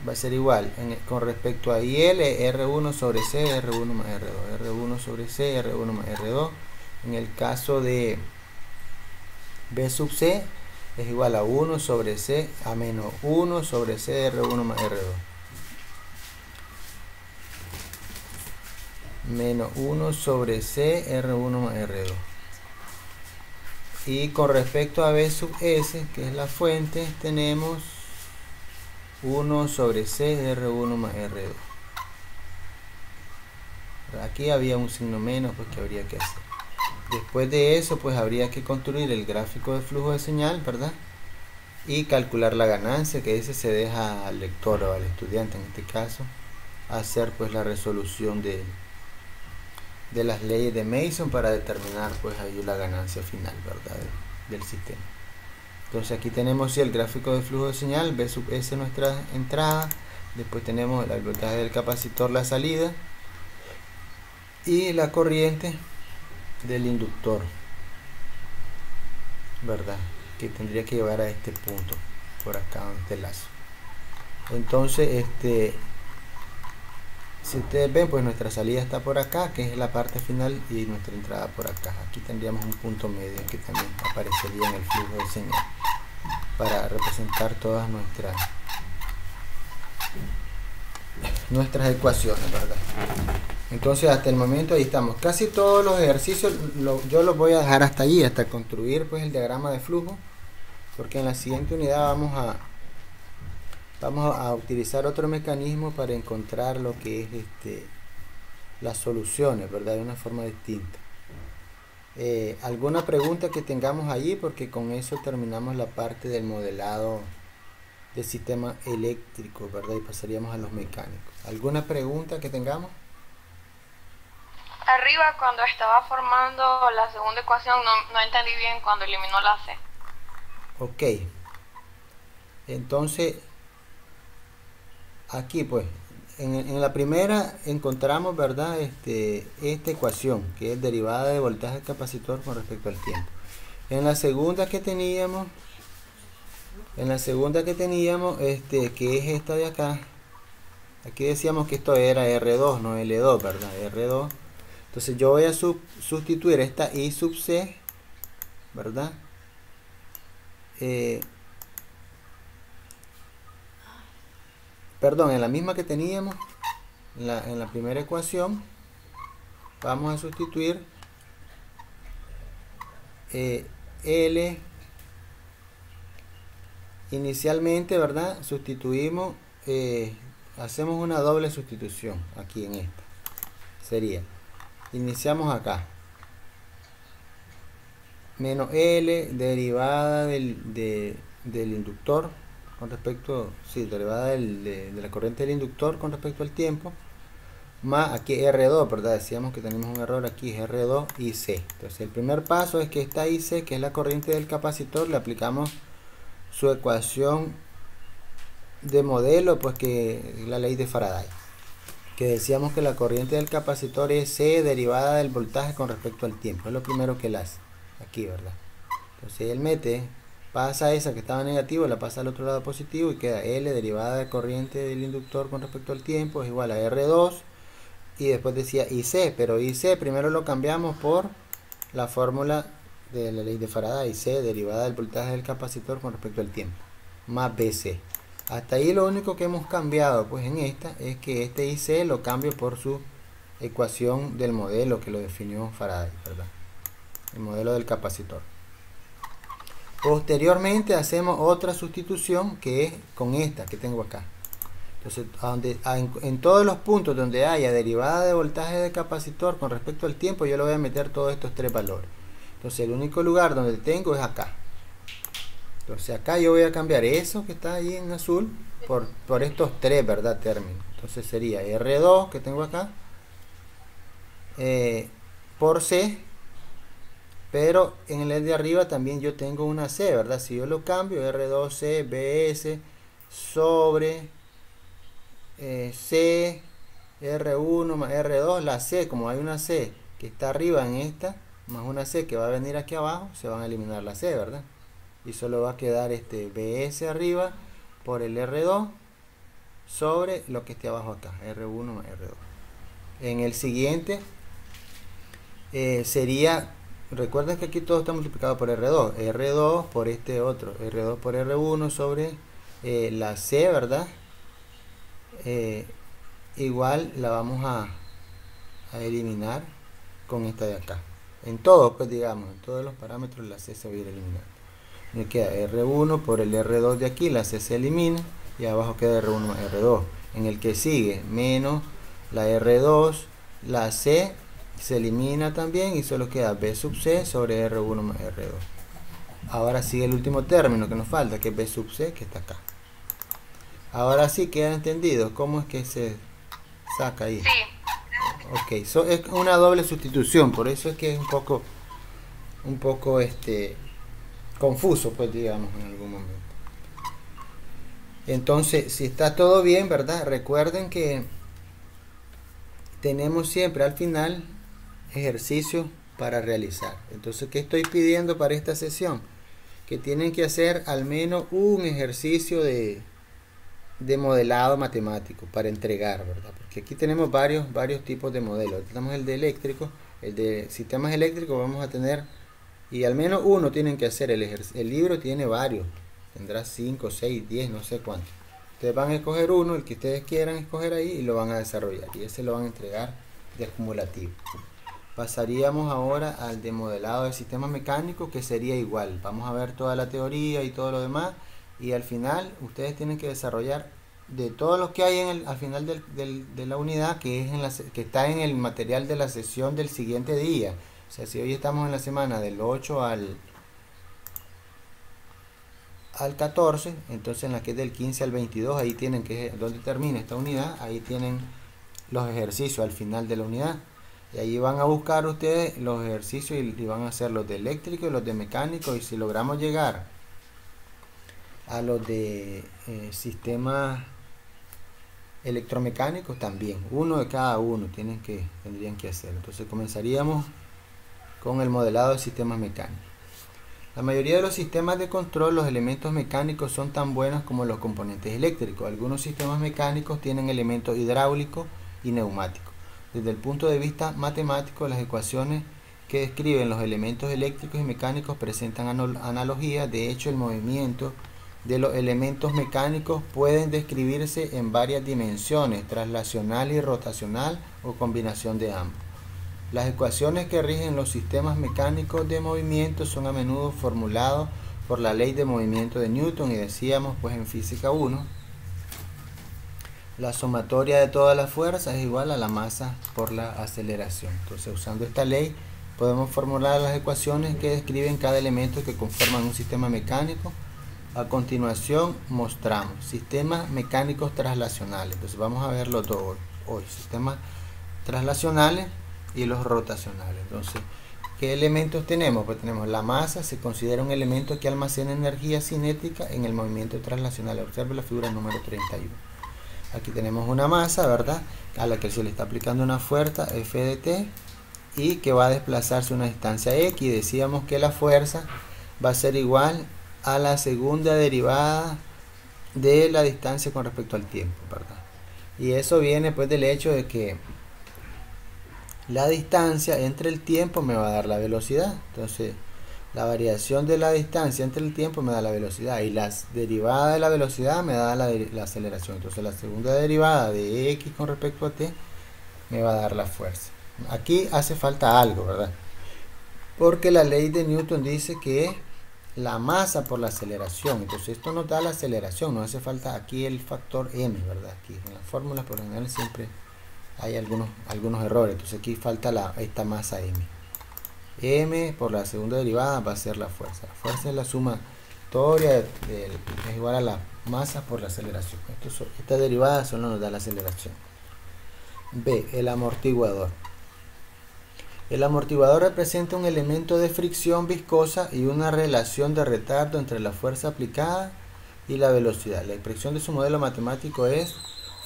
va a ser igual con respecto a IL, R1 sobre C, R1 más R2, R1 sobre C, R1 más R2. En el caso de B sub C es igual a 1 sobre C a menos 1 sobre C, R1 más R2. Menos 1 sobre C, R1 más R2. Y con respecto a B sub S, que es la fuente, tenemos 1 sobre C R1 más R2. Aquí había un signo menos, pues que habría que hacer. Después de eso, pues habría que construir el gráfico de flujo de señal, ¿verdad? Y calcular la ganancia, que ese se deja al lector o al estudiante en este caso, hacer pues la resolución de las leyes de Mason para determinar pues ahí la ganancia final, ¿verdad? Del sistema. Entonces aquí tenemos el gráfico de flujo de señal, B sub S nuestra entrada, después tenemos el voltaje del capacitor, la salida, y la corriente del inductor, ¿verdad? Que tendría que llevar a este punto, por acá donde este lazo. Entonces, si ustedes ven, pues nuestra salida está por acá, que es la parte final, y nuestra entrada por acá. Aquí tendríamos un punto medio que también aparecería en el flujo de señal para representar todas nuestras ecuaciones, ¿verdad? Entonces hasta el momento ahí estamos. Casi todos los ejercicios yo los voy a dejar hasta allí, hasta construir pues el diagrama de flujo, porque en la siguiente unidad vamos a utilizar otro mecanismo para encontrar lo que es las soluciones, ¿verdad? De una forma distinta. ¿Alguna pregunta que tengamos allí? Porque con eso terminamos la parte del modelado del sistema eléctrico, ¿verdad? Y pasaríamos a los mecánicos. ¿Alguna pregunta que tengamos? Arriba, cuando estaba formando la segunda ecuación, no entendí bien cuando eliminó la C. Ok. Entonces, aquí pues, en la primera encontramos, ¿verdad? Esta ecuación, que es derivada de voltaje del capacitor con respecto al tiempo. En la segunda que teníamos, que es esta de acá, aquí decíamos que esto era R2, no L2, ¿verdad? R2. Entonces yo voy a sustituir esta I sub C, ¿verdad? Perdón, en la misma que teníamos en la primera ecuación, vamos a sustituir L. Inicialmente, ¿verdad? Sustituimos, hacemos una doble sustitución aquí en esta. Sería, iniciamos acá, menos L derivada del inductor con respecto, sí, derivada de la corriente del inductor con respecto al tiempo, más aquí R2, ¿verdad? Decíamos que tenemos un error aquí, es R2 y C. Entonces el primer paso es que esta IC, que es la corriente del capacitor, le aplicamos su ecuación de modelo, pues que es la ley de Faraday, que decíamos que la corriente del capacitor es C derivada del voltaje con respecto al tiempo. Es lo primero que él hace aquí, ¿verdad? Entonces él pasa esa que estaba negativa, la pasa al otro lado positivo y queda L derivada de corriente del inductor con respecto al tiempo es igual a R2, y después decía IC, pero IC primero lo cambiamos por la fórmula de la ley de Faraday, C derivada del voltaje del capacitor con respecto al tiempo, más BC. Hasta ahí lo único que hemos cambiado pues en esta es que este IC lo cambio por su ecuación del modelo que lo definió Faraday, ¿verdad? El modelo del capacitor. Posteriormente hacemos otra sustitución que es con esta que tengo acá. Entonces, en todos los puntos donde haya derivada de voltaje de capacitor con respecto al tiempo, yo le voy a meter todos estos tres valores. Entonces, el único lugar donde tengo es acá. Entonces, acá yo voy a cambiar eso que está ahí en azul por estos tres, ¿verdad? Términos. Entonces, sería R2 que tengo acá por C, pero en el de arriba también yo tengo una C, ¿verdad? Si yo lo cambio, R2C BS sobre C, R1 más R2, la C, como hay una C que está arriba en esta, más una C que va a venir aquí abajo, se van a eliminar la C, ¿verdad? Y solo va a quedar este BS arriba por el R2 sobre lo que esté abajo acá, R1 más R2. En el siguiente sería, recuerden que aquí todo está multiplicado por R2, R2 por este otro, R2 por R1 sobre la C, ¿verdad? Igual la vamos a eliminar con esta de acá. En todos, pues digamos, en todos los parámetros la C se va a ir eliminando. Me queda R1 por el R2 de aquí, la C se elimina y abajo queda R1 más R2. En el que sigue, menos la R2, la C se elimina también y solo queda B sub C sobre R1 más R2. Ahora sigue el último término que nos falta, que es B sub C, que está acá. Ahora sí queda entendido cómo es que se saca ahí. Sí. Ok, es una doble sustitución, por eso es que es un poco confuso, pues digamos, en algún momento. Entonces, si está todo bien, ¿verdad? Recuerden que tenemos siempre al final ejercicios para realizar. Entonces, ¿qué estoy pidiendo para esta sesión? Que tienen que hacer al menos un ejercicio de modelado matemático para entregar, ¿verdad? Porque aquí tenemos varios tipos de modelos. Tenemos el de eléctrico, el de sistemas eléctricos vamos a tener, y al menos uno tienen que hacer el libro tiene varios, tendrá 5, 6, 10, no sé cuántos. Ustedes van a escoger uno, el que ustedes quieran escoger ahí, y lo van a desarrollar, y ese lo van a entregar de acumulativo. Pasaríamos ahora al de modelado de sistemas mecánicos, que sería igual. Vamos a ver toda la teoría y todo lo demás, y al final ustedes tienen que desarrollar de todo lo que hay al final de la unidad, que está en el material de la sesión del siguiente día. O sea, si hoy estamos en la semana del 8 al 14, entonces en la que es del 15 al 22, ahí tienen donde termina esta unidad, ahí tienen los ejercicios al final de la unidad. Y ahí van a buscar ustedes los ejercicios y van a hacer los de eléctrico y los de mecánico, y si logramos llegar a los de sistemas electromecánicos también, uno de cada uno tendrían que hacer. Entonces comenzaríamos con el modelado de sistemas mecánicos. La mayoría de los sistemas de control, los elementos mecánicos son tan buenos como los componentes eléctricos. Algunos sistemas mecánicos tienen elementos hidráulicos y neumáticos. Desde el punto de vista matemático, las ecuaciones que describen los elementos eléctricos y mecánicos presentan analogías. De hecho, el movimiento de los elementos mecánicos pueden describirse en varias dimensiones, traslacional y rotacional, o combinación de ambos. Las ecuaciones que rigen los sistemas mecánicos de movimiento son a menudo formulados por la ley de movimiento de Newton, y decíamos pues en física 1, la sumatoria de todas las fuerzas es igual a la masa por la aceleración. Entonces, usando esta ley podemos formular las ecuaciones que describen cada elemento que conforman un sistema mecánico. A continuación mostramos sistemas mecánicos traslacionales. Entonces vamos a ver los dos hoy, sistemas traslacionales y los rotacionales. Entonces, ¿qué elementos tenemos? Pues tenemos la masa, se considera un elemento que almacena energía cinética en el movimiento traslacional. Observe la figura número 31. Aquí tenemos una masa, ¿verdad?, a la que se le está aplicando una fuerza F de T y que va a desplazarse una distancia X. Decíamos que la fuerza va a ser igual a la segunda derivada de la distancia con respecto al tiempo, ¿verdad? Y eso viene pues del hecho de que la distancia entre el tiempo me va a dar la velocidad. Entonces, la variación de la distancia entre el tiempo me da la velocidad, y la derivada de la velocidad me da la aceleración. Entonces, la segunda derivada de X con respecto a T me va a dar la fuerza. Aquí hace falta algo, ¿verdad? Porque la ley de Newton dice que la masa por la aceleración. Entonces esto nos da la aceleración, no hace falta aquí el factor m, ¿verdad? Aquí en las fórmulas por lo general siempre hay algunos errores, entonces aquí falta esta masa m por la segunda derivada va a ser la fuerza es la sumatoria es igual a la masa por la aceleración. Esta derivada solo nos da la aceleración. B, el amortiguador. El amortiguador representa un elemento de fricción viscosa y una relación de retardo entre la fuerza aplicada y la velocidad. La expresión de su modelo matemático es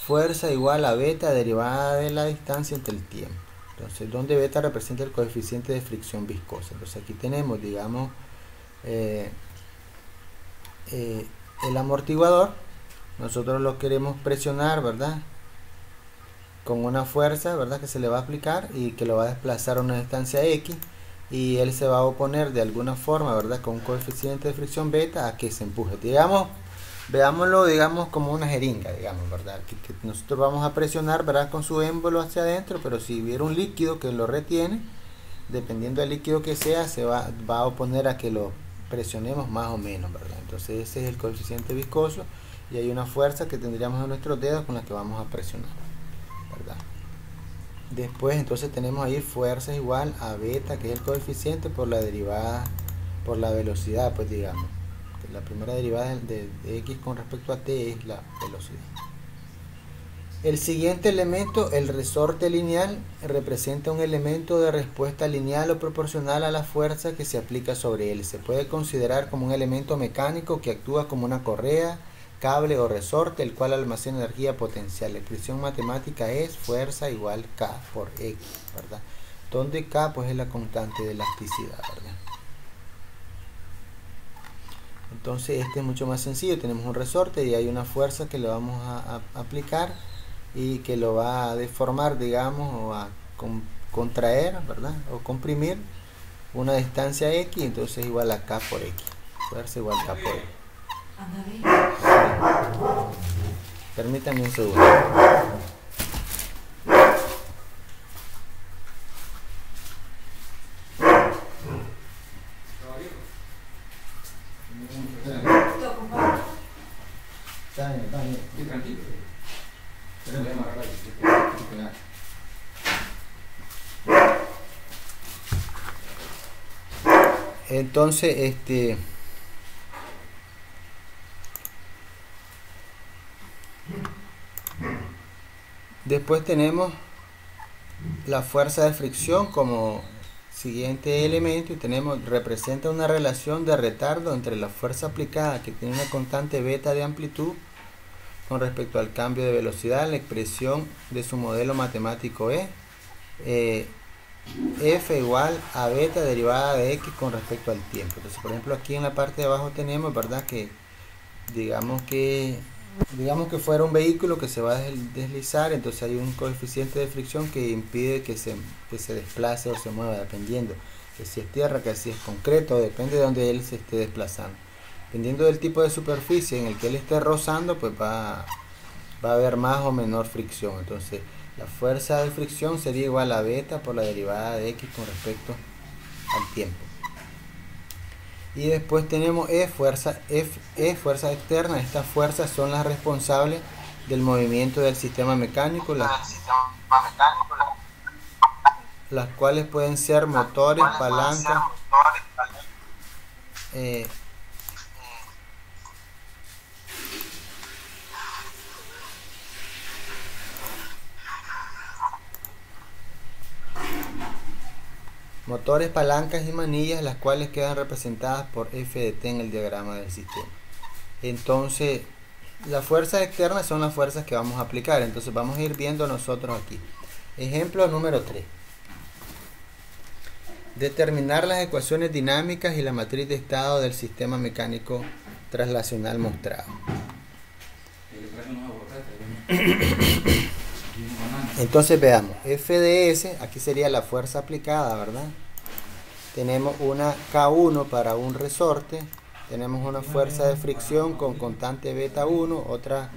fuerza igual a beta derivada de la distancia entre el tiempo. Entonces, donde beta representa el coeficiente de fricción viscosa. Entonces, aquí tenemos, digamos, el amortiguador. Nosotros lo queremos presionar, ¿verdad? Con una fuerza, ¿verdad? Que se le va a aplicar y que lo va a desplazar a una distancia X. Y él se va a oponer de alguna forma, ¿verdad? Con un coeficiente de fricción beta a que se empuje. Digamos, veámoslo, digamos, como una jeringa, digamos, ¿verdad? Que nosotros vamos a presionar, ¿verdad? Con su émbolo hacia adentro, pero si hubiera un líquido que lo retiene, dependiendo del líquido que sea, se va a oponer a que lo presionemos más o menos, ¿verdad? Entonces ese es el coeficiente viscoso y hay una fuerza que tendríamos en nuestros dedos con la que vamos a presionar, ¿verdad? Después entonces tenemos ahí fuerza igual a beta, que es el coeficiente por la derivada, por la velocidad, pues digamos. La primera derivada de x con respecto a t es la velocidad. El siguiente elemento, el resorte lineal, representa un elemento de respuesta lineal o proporcional a la fuerza que se aplica sobre él. Se puede considerar como un elemento mecánico que actúa como una correa, cable o resorte, el cual almacena energía potencial. La expresión matemática es fuerza igual K por X, ¿verdad? Donde K pues es la constante de elasticidad, ¿verdad? Entonces este es mucho más sencillo, tenemos un resorte y hay una fuerza que le vamos a aplicar y que lo va a deformar, digamos, o a contraer, ¿verdad? O comprimir una distancia X, entonces igual a K por X. Fuerza igual a K por X. Permítanme un segundo. Entonces, después tenemos la fuerza de fricción como siguiente elemento y representa una relación de retardo entre la fuerza aplicada, que tiene una constante beta de amplitud, con respecto al cambio de velocidad. La expresión de su modelo matemático es F igual a beta derivada de X con respecto al tiempo. Entonces, por ejemplo, aquí en la parte de abajo tenemos, ¿verdad? Que digamos que fuera un vehículo que se va a deslizar, entonces hay un coeficiente de fricción que impide que se desplace o se mueva, dependiendo que si es tierra, que si es concreto, depende de donde él se esté desplazando. Dependiendo del tipo de superficie en el que él esté rozando, pues va a haber más o menor fricción. Entonces la fuerza de fricción sería igual a beta por la derivada de X con respecto al tiempo. Y después tenemos fuerza externa. Estas fuerzas son las responsables del movimiento del sistema mecánico, las cuales pueden ser motores, palancas, palancas y manillas, las cuales quedan representadas por F de T en el diagrama del sistema. Entonces, las fuerzas externas son las fuerzas que vamos a aplicar. Entonces, vamos a ir viendo nosotros aquí. Ejemplo número 3. Determinar las ecuaciones dinámicas y la matriz de estado del sistema mecánico traslacional mostrado. Entonces veamos, F de S, aquí sería la fuerza aplicada, ¿verdad? Tenemos una K1 para un resorte, tenemos una fuerza de fricción con constante beta 1, otra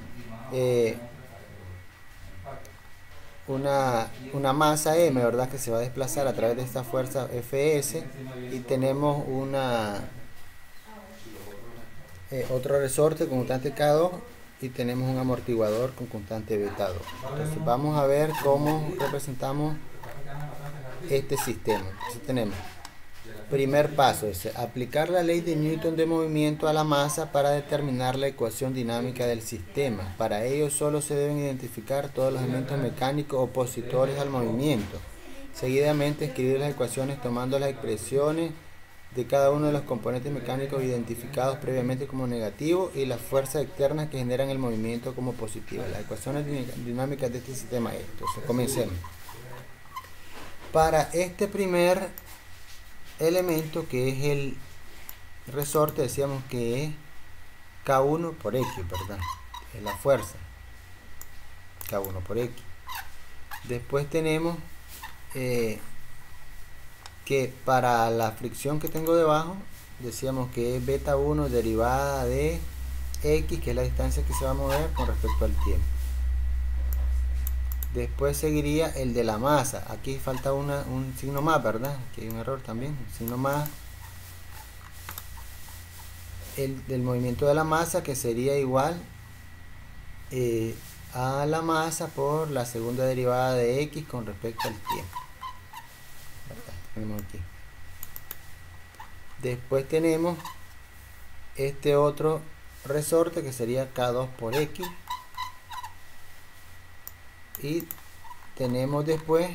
una masa M, ¿verdad? Que se va a desplazar a través de esta fuerza Fs, y tenemos otro resorte con constante K2 y tenemos un amortiguador con constante beta 2. Entonces vamos a ver cómo representamos este sistema. Entonces tenemos, primer paso es aplicar la ley de Newton de movimiento a la masa para determinar la ecuación dinámica del sistema. Para ello solo se deben identificar todos los elementos mecánicos opositores al movimiento. Seguidamente escribir las ecuaciones tomando las expresiones de cada uno de los componentes mecánicos identificados previamente como negativos y las fuerzas externas que generan el movimiento como positivas. Las ecuaciones dinámicas de este sistema es. Entonces comencemos. Para este primer elemento, que es el resorte, decíamos que es K1 por X, ¿verdad? Es la fuerza K1 por X. Después tenemos que para la fricción que tengo debajo, decíamos que es beta 1 derivada de X, que es la distancia que se va a mover con respecto al tiempo. Después seguiría el de la masa. Aquí falta un signo más, ¿verdad? Aquí hay un error también, un signo más. El del movimiento de la masa, que sería igual a la masa por la segunda derivada de X con respecto al tiempo. Tenemos aquí. Después tenemos este otro resorte que sería K2 por X. Y tenemos después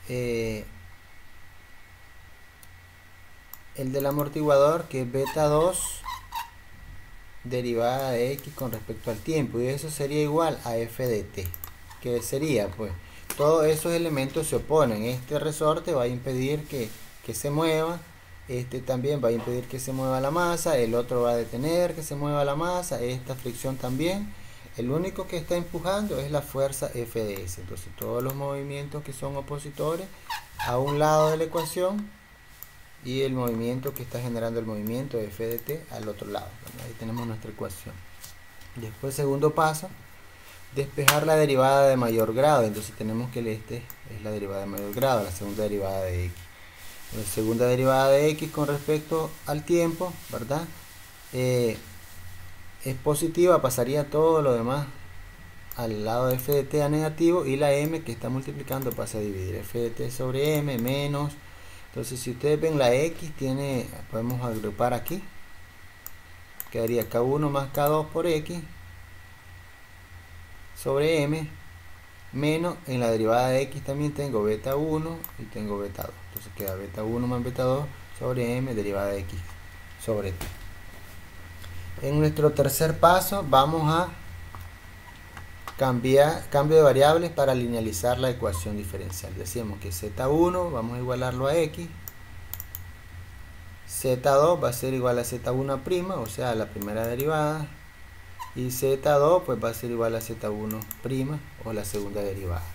el del amortiguador, que es beta 2 derivada de X con respecto al tiempo, y eso sería igual a f de t, que sería, pues, todos esos elementos se oponen. Este resorte va a impedir que se mueva, este también va a impedir que se mueva la masa, el otro va a detener que se mueva la masa, esta fricción también. El único que está empujando es la fuerza F de S. Entonces todos los movimientos que son opositores a un lado de la ecuación, y el movimiento que está generando el movimiento F de t al otro lado. Ahí tenemos nuestra ecuación. Después, segundo paso, despejar la derivada de mayor grado. Entonces tenemos que este es la derivada de mayor grado, la segunda derivada de X. La segunda derivada de X con respecto al tiempo, ¿verdad? Es positiva, pasaría todo lo demás al lado de f de t a negativo, y la m que está multiplicando pasa a dividir f de t sobre m menos. Entonces, si ustedes ven, la x podemos agrupar aquí, quedaría K1 más K2 por X sobre m, menos, en la derivada de X también tengo beta 1 y tengo beta 2, entonces queda beta 1 más beta 2 sobre m derivada de X sobre t. En nuestro tercer paso vamos a cambio de variables para linealizar la ecuación diferencial. Decíamos que Z1 vamos a igualarlo a X, Z2 va a ser igual a Z1', o sea, la primera derivada, y Z2 pues va a ser igual a Z1' o la segunda derivada.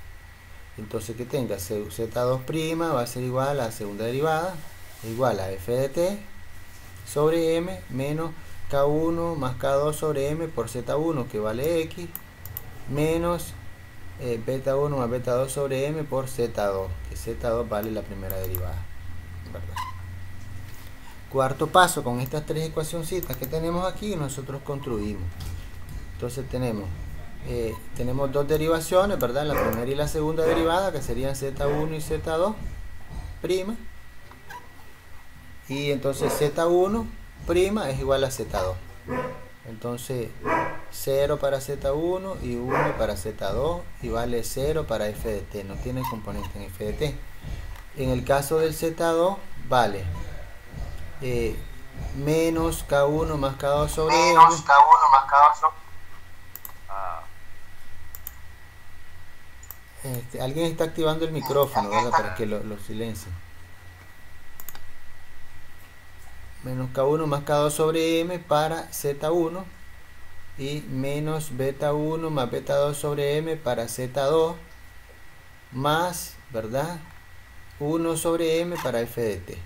Entonces, que tenga Z2' va a ser igual a la segunda derivada, igual a f de t sobre m menos K1 más K2 sobre m por Z1, que vale X, menos beta 1 más beta 2 sobre m por Z2, que Z2 vale la primera derivada, ¿verdad? Cuarto paso, con estas tres ecuacioncitas que tenemos aquí, nosotros construimos. Entonces tenemos dos derivaciones, ¿verdad? La primera y la segunda derivada, que serían Z1 y Z2', y entonces Z1' es igual a Z2. Entonces 0 para Z1 y 1 para Z2, y vale 0 para f de t, no tiene componente en f de t. En el caso del Z2 vale menos K1 más K2 sobre m. Alguien está activando el micrófono, ¿verdad? Para que lo silencie. Menos K1 más K2 sobre m para Z1, y menos beta 1 más beta 2 sobre m para Z2, más, ¿verdad?, 1 sobre m para f de t.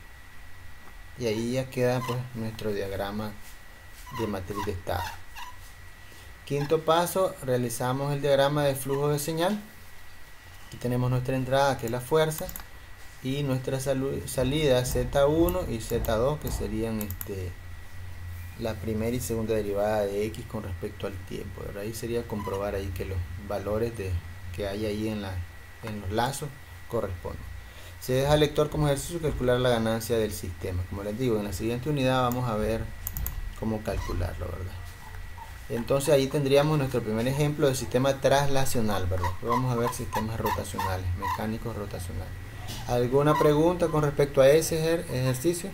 Y ahí ya queda, pues, nuestro diagrama de matriz de estado. Quinto paso, realizamos el diagrama de flujo de señal. Aquí tenemos nuestra entrada, que es la fuerza, y nuestra salida Z1 y Z2, que serían la primera y segunda derivada de x con respecto al tiempo, ¿verdad? Ahí sería comprobar ahí que los valores que hay ahí en los lazos corresponden. Se deja al lector como ejercicio calcular la ganancia del sistema. Como les digo, en la siguiente unidad vamos a ver cómo calcularlo, ¿verdad? Entonces ahí tendríamos nuestro primer ejemplo de sistema traslacional, ¿verdad? Después vamos a ver sistemas rotacionales, mecánicos rotacionales. ¿Alguna pregunta con respecto a ese ejercicio?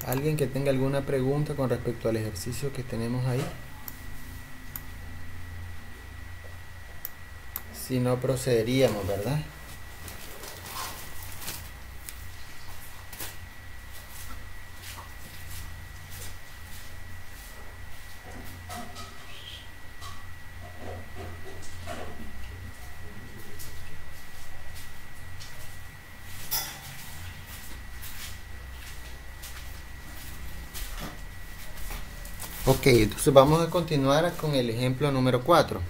¿Alguien que tenga alguna pregunta con respecto al ejercicio que tenemos ahí? Si no, procederíamos, ¿verdad? Ok, entonces vamos a continuar con el ejemplo número 4.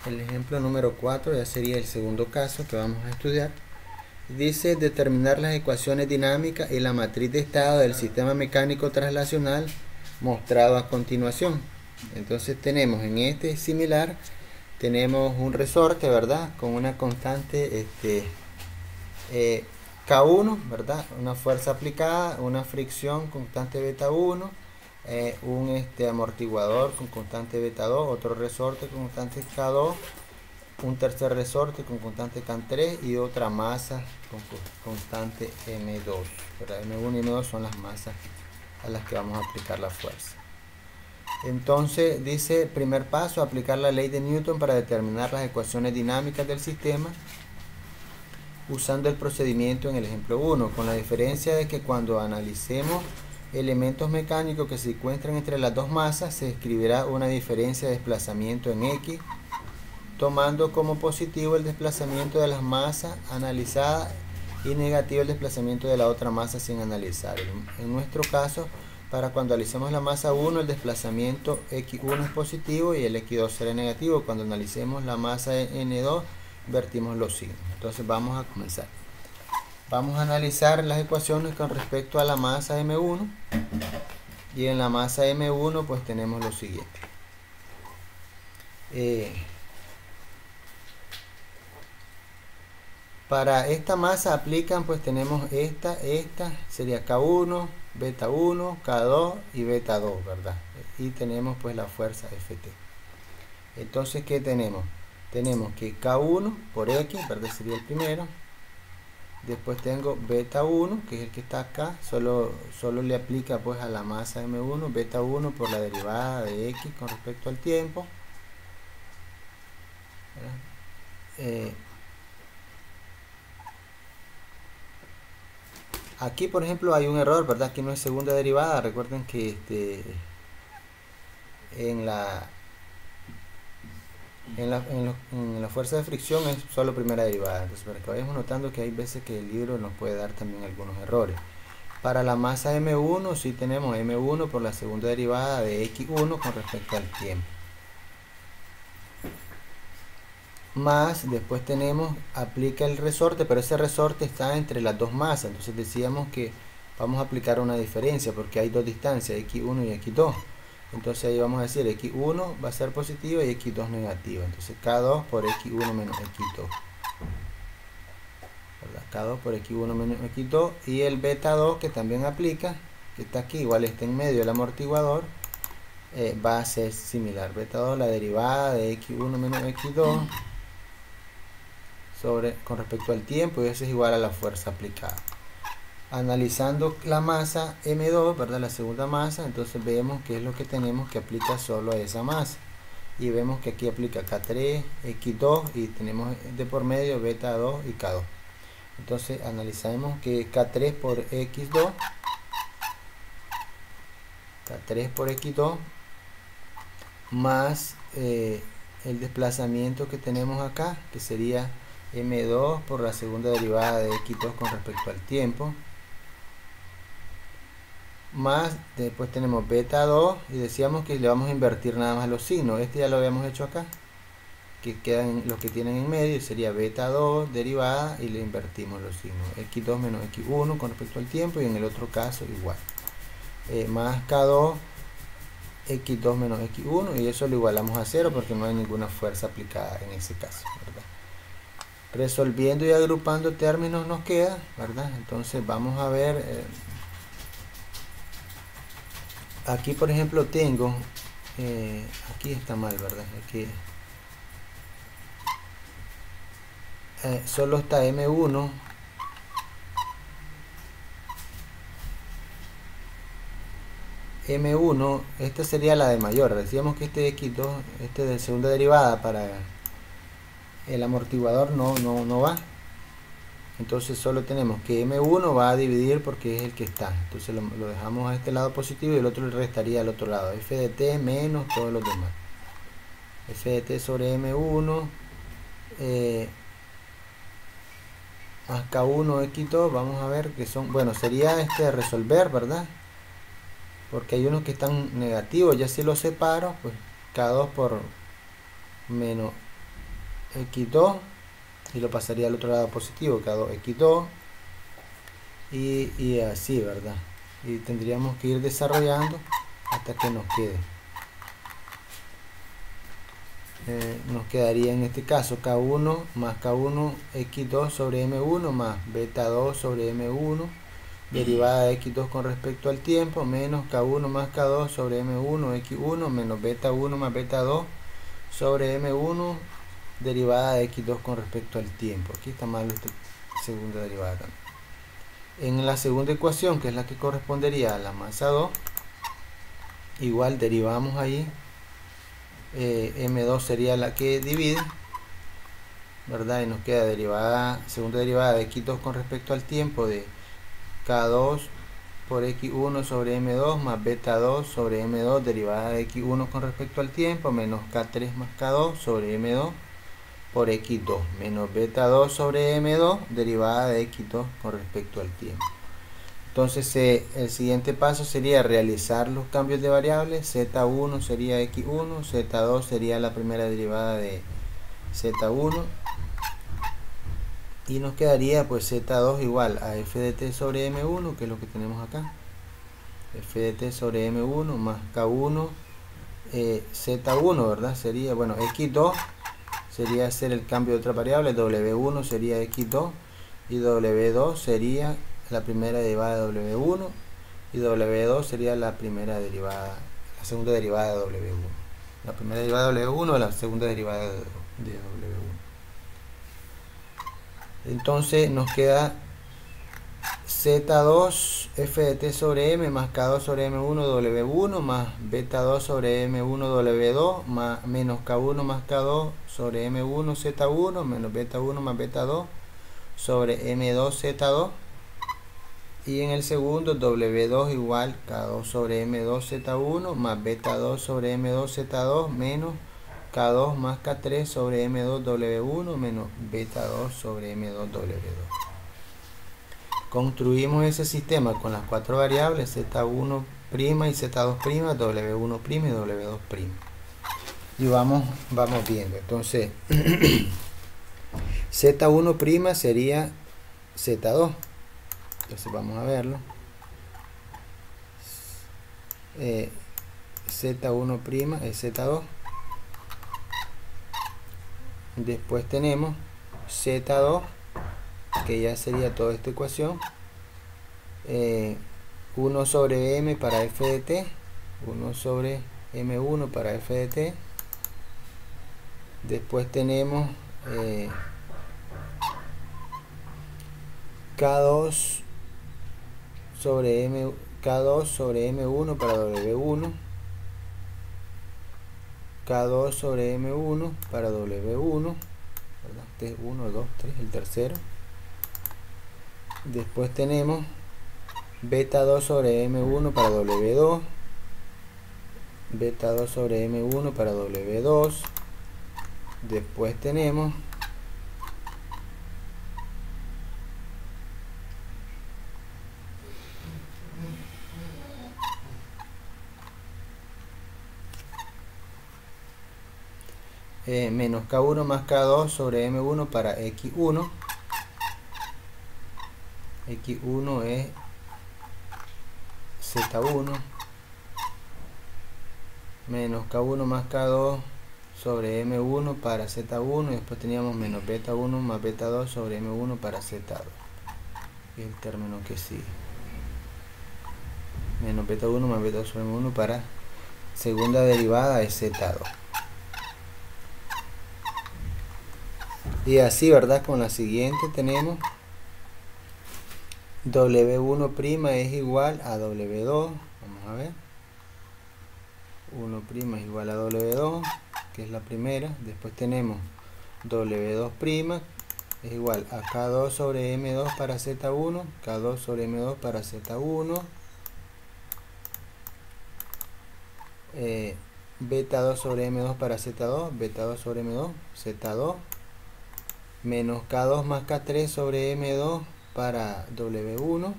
El ejemplo número 4 ya sería el segundo caso que vamos a estudiar. Dice determinar las ecuaciones dinámicas y la matriz de estado del sistema mecánico traslacional mostrado a continuación. Entonces tenemos en este similar, tenemos un resorte, ¿verdad? Con una constante K1, ¿verdad? Una fuerza aplicada, una fricción constante beta 1. Un amortiguador con constante beta 2, otro resorte con constante K2, un tercer resorte con constante K3 y otra masa con constante M2, ¿verdad? M1 y M2 son las masas a las que vamos a aplicar la fuerza. Entonces dice, primer paso, aplicar la ley de Newton para determinar las ecuaciones dinámicas del sistema usando el procedimiento en el ejemplo 1, con la diferencia de que cuando analicemos elementos mecánicos que se encuentran entre las dos masas, se escribirá una diferencia de desplazamiento en X, tomando como positivo el desplazamiento de las masas analizadas y negativo el desplazamiento de la otra masa sin analizar. En nuestro caso, para cuando analicemos la masa 1, el desplazamiento X1 es positivo y el X2 será negativo. Cuando analicemos la masa N2, invertimos los signos. Entonces vamos a comenzar. Vamos a analizar las ecuaciones con respecto a la masa M1 y en la masa M1 pues tenemos lo siguiente. Para esta masa aplican pues tenemos esta sería K1, beta 1, K2 y beta 2, ¿verdad? Y tenemos pues la fuerza Ft. Entonces, ¿qué tenemos? Tenemos que K1 por X, ¿verdad? Sería el primero. Después tengo beta 1, que es el que está acá, solo le aplica pues a la masa M1, beta 1 por la derivada de X con respecto al tiempo. Aquí por ejemplo hay un error, ¿verdad? Aquí no es segunda derivada, recuerden que en la fuerza de fricción es solo primera derivada. Entonces para que vayamos notando que hay veces que el libro nos puede dar también algunos errores. Para la masa M1 sí tenemos M1 por la segunda derivada de X1 con respecto al tiempo. Más, después tenemos, aplica el resorte, pero ese resorte está entre las dos masas. Entonces decíamos que vamos a aplicar una diferencia porque hay dos distancias, X1 y X2. Entonces ahí vamos a decir X1 va a ser positiva y X2 negativa. Entonces K2 por X1 menos X2. ¿Verdad? K2 por X1 menos X2. Y el beta 2 que también aplica, que está aquí, igual está en medio del amortiguador, va a ser similar. Beta 2, la derivada de X1 menos X2 con respecto al tiempo, y eso es igual a la fuerza aplicada. Analizando la masa M2, ¿verdad? La segunda masa, entonces vemos que es lo que tenemos que aplica solo a esa masa. Y vemos que aquí aplica K3, X2 y tenemos de por medio beta 2 y K2. Entonces analizamos que K3 por X2, K3 por X2 más el desplazamiento que tenemos acá, que sería M2 por la segunda derivada de X2 con respecto al tiempo, más después tenemos beta 2 y decíamos que le vamos a invertir nada más los signos. Este ya lo habíamos hecho acá, que quedan, los que tienen en medio, sería beta 2 derivada y le invertimos los signos, x2 menos x1 con respecto al tiempo, y en el otro caso igual, más k2 x2 menos x1, y eso lo igualamos a 0 porque no hay ninguna fuerza aplicada en ese caso, ¿verdad? Resolviendo y agrupando términos nos queda, ¿verdad? Entonces vamos a ver, aquí por ejemplo tengo, aquí está mal, ¿verdad? Aquí solo está M1, esta sería la de mayor. Decíamos que este x2, este de segunda derivada para el amortiguador no va. Entonces solo tenemos que M1 va a dividir porque es el que está. Entonces lo dejamos a este lado positivo y el otro le restaría al otro lado. F de t menos todos los demás. F de t sobre M1 más K1 X2, vamos a ver que son, bueno, sería resolver, ¿verdad? Porque hay unos que están negativos, ya si los separo, pues K2 por menos X2 y lo pasaría al otro lado positivo, K2 X2 y así, ¿verdad? Y tendríamos que ir desarrollando hasta que nos quede. Nos quedaría en este caso K1 más K1 X2 sobre M1 más beta 2 sobre M1 derivada de X2 con respecto al tiempo menos K1 más K2 sobre M1 X1 menos beta 1 más beta 2 sobre M1 derivada de X2 con respecto al tiempo. Aquí está mal esta segunda derivada también. En la segunda ecuación, que es la que correspondería a la masa 2, igual derivamos ahí. M2 sería la que divide, ¿verdad? Y nos queda segunda derivada de X2 con respecto al tiempo de K2 por X1 sobre M2 más beta 2 sobre M2 derivada de X1 con respecto al tiempo menos K3 más K2 sobre M2 por X2 menos beta 2 sobre M2 derivada de X2 con respecto al tiempo. Entonces el siguiente paso sería realizar los cambios de variables. Z1 sería X1, Z2 sería la primera derivada de Z1 y nos quedaría pues Z2 igual a f de t sobre M1, que es lo que tenemos acá, f de t sobre M1 más K1 Z1, ¿verdad? Sería, bueno, X2 sería hacer el cambio de otra variable, W1 sería X2 y W2 sería la primera derivada de W1 y W2 sería la primera derivada, la segunda derivada de W1. La primera derivada de W1 la segunda derivada de W1. Entonces nos queda Z2 f de t sobre m más K2 sobre M1 W1 más beta 2 sobre M1 W2 más menos K1 más K2 sobre M1 Z1 menos beta 1 más beta 2 sobre M2 Z2. Y en el segundo W2 igual K2 sobre M2 Z1 más beta 2 sobre M2 Z2 menos K2 más K3 sobre M2 W1 menos beta 2 sobre M2 W2. Construimos ese sistema con las cuatro variables Z1' y Z2', W1' y W2'. Y vamos viendo. Entonces Z1' sería Z2. Entonces vamos a verlo. Z1' es Z2. Después tenemos Z2, que ya sería toda esta ecuación. 1 sobre M para f de t, 1 sobre M1 para f de t. Después tenemos K2 sobre M1 para W1, K2 sobre M1 para W1, ¿verdad? Este es 1, 2, 3, el tercero. Después tenemos beta 2 sobre M1 para W2, beta 2 sobre M1 para W2. Después tenemos menos K1 más K2 sobre M1 para X1. X1 es Z1 menos K1 más K2 sobre M1 para Z1, y después teníamos menos beta 1 más beta 2 sobre M1 para Z2, y el término que sigue, menos beta 1 más beta 2 sobre M1 para segunda derivada de Z2, y así, ¿verdad? Con la siguiente tenemos W1' es igual a W2, vamos a ver, 1' es igual a W2, que es la primera. Después tenemos W2' es igual a K2 sobre M2 para Z1, K2 sobre M2 para Z1, beta 2 sobre M2 para Z2, beta 2 sobre M2, Z2, menos K2 más K3 sobre M2 para W1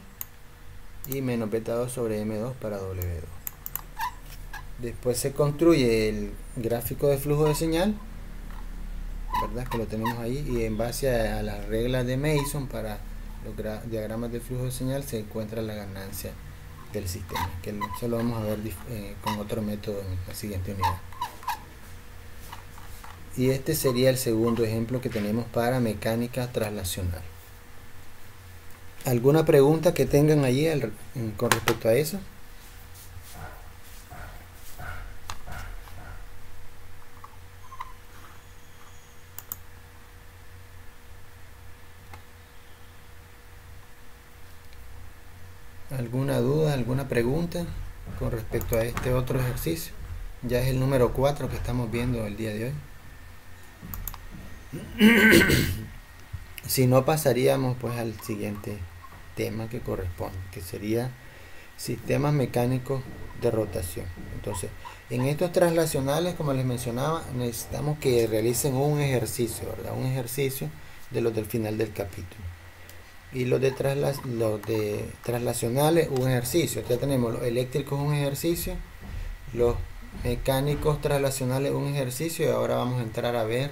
y menos beta 2 sobre M2 para W2. Después se construye el gráfico de flujo de señal, ¿verdad? Que lo tenemos ahí, y en base a las reglas de Mason para los diagramas de flujo de señal se encuentra la ganancia del sistema, que eso lo vamos a ver con otro método en la siguiente unidad. Y este sería el segundo ejemplo que tenemos para mecánica traslacional. ¿Alguna pregunta que tengan allí con respecto a eso? ¿Alguna duda, alguna pregunta con respecto a este otro ejercicio? Ya es el número 4 que estamos viendo el día de hoy. Si no, pasaríamos pues al siguiente tema que corresponde, que sería sistemas mecánicos de rotación. Entonces, en estos traslacionales, como les mencionaba, necesitamos que realicen un ejercicio, ¿verdad? Un ejercicio de los del final del capítulo. Y los de traslacionales, un ejercicio. Ya tenemos los eléctricos, un ejercicio, los mecánicos traslacionales, un ejercicio, y ahora vamos a entrar a ver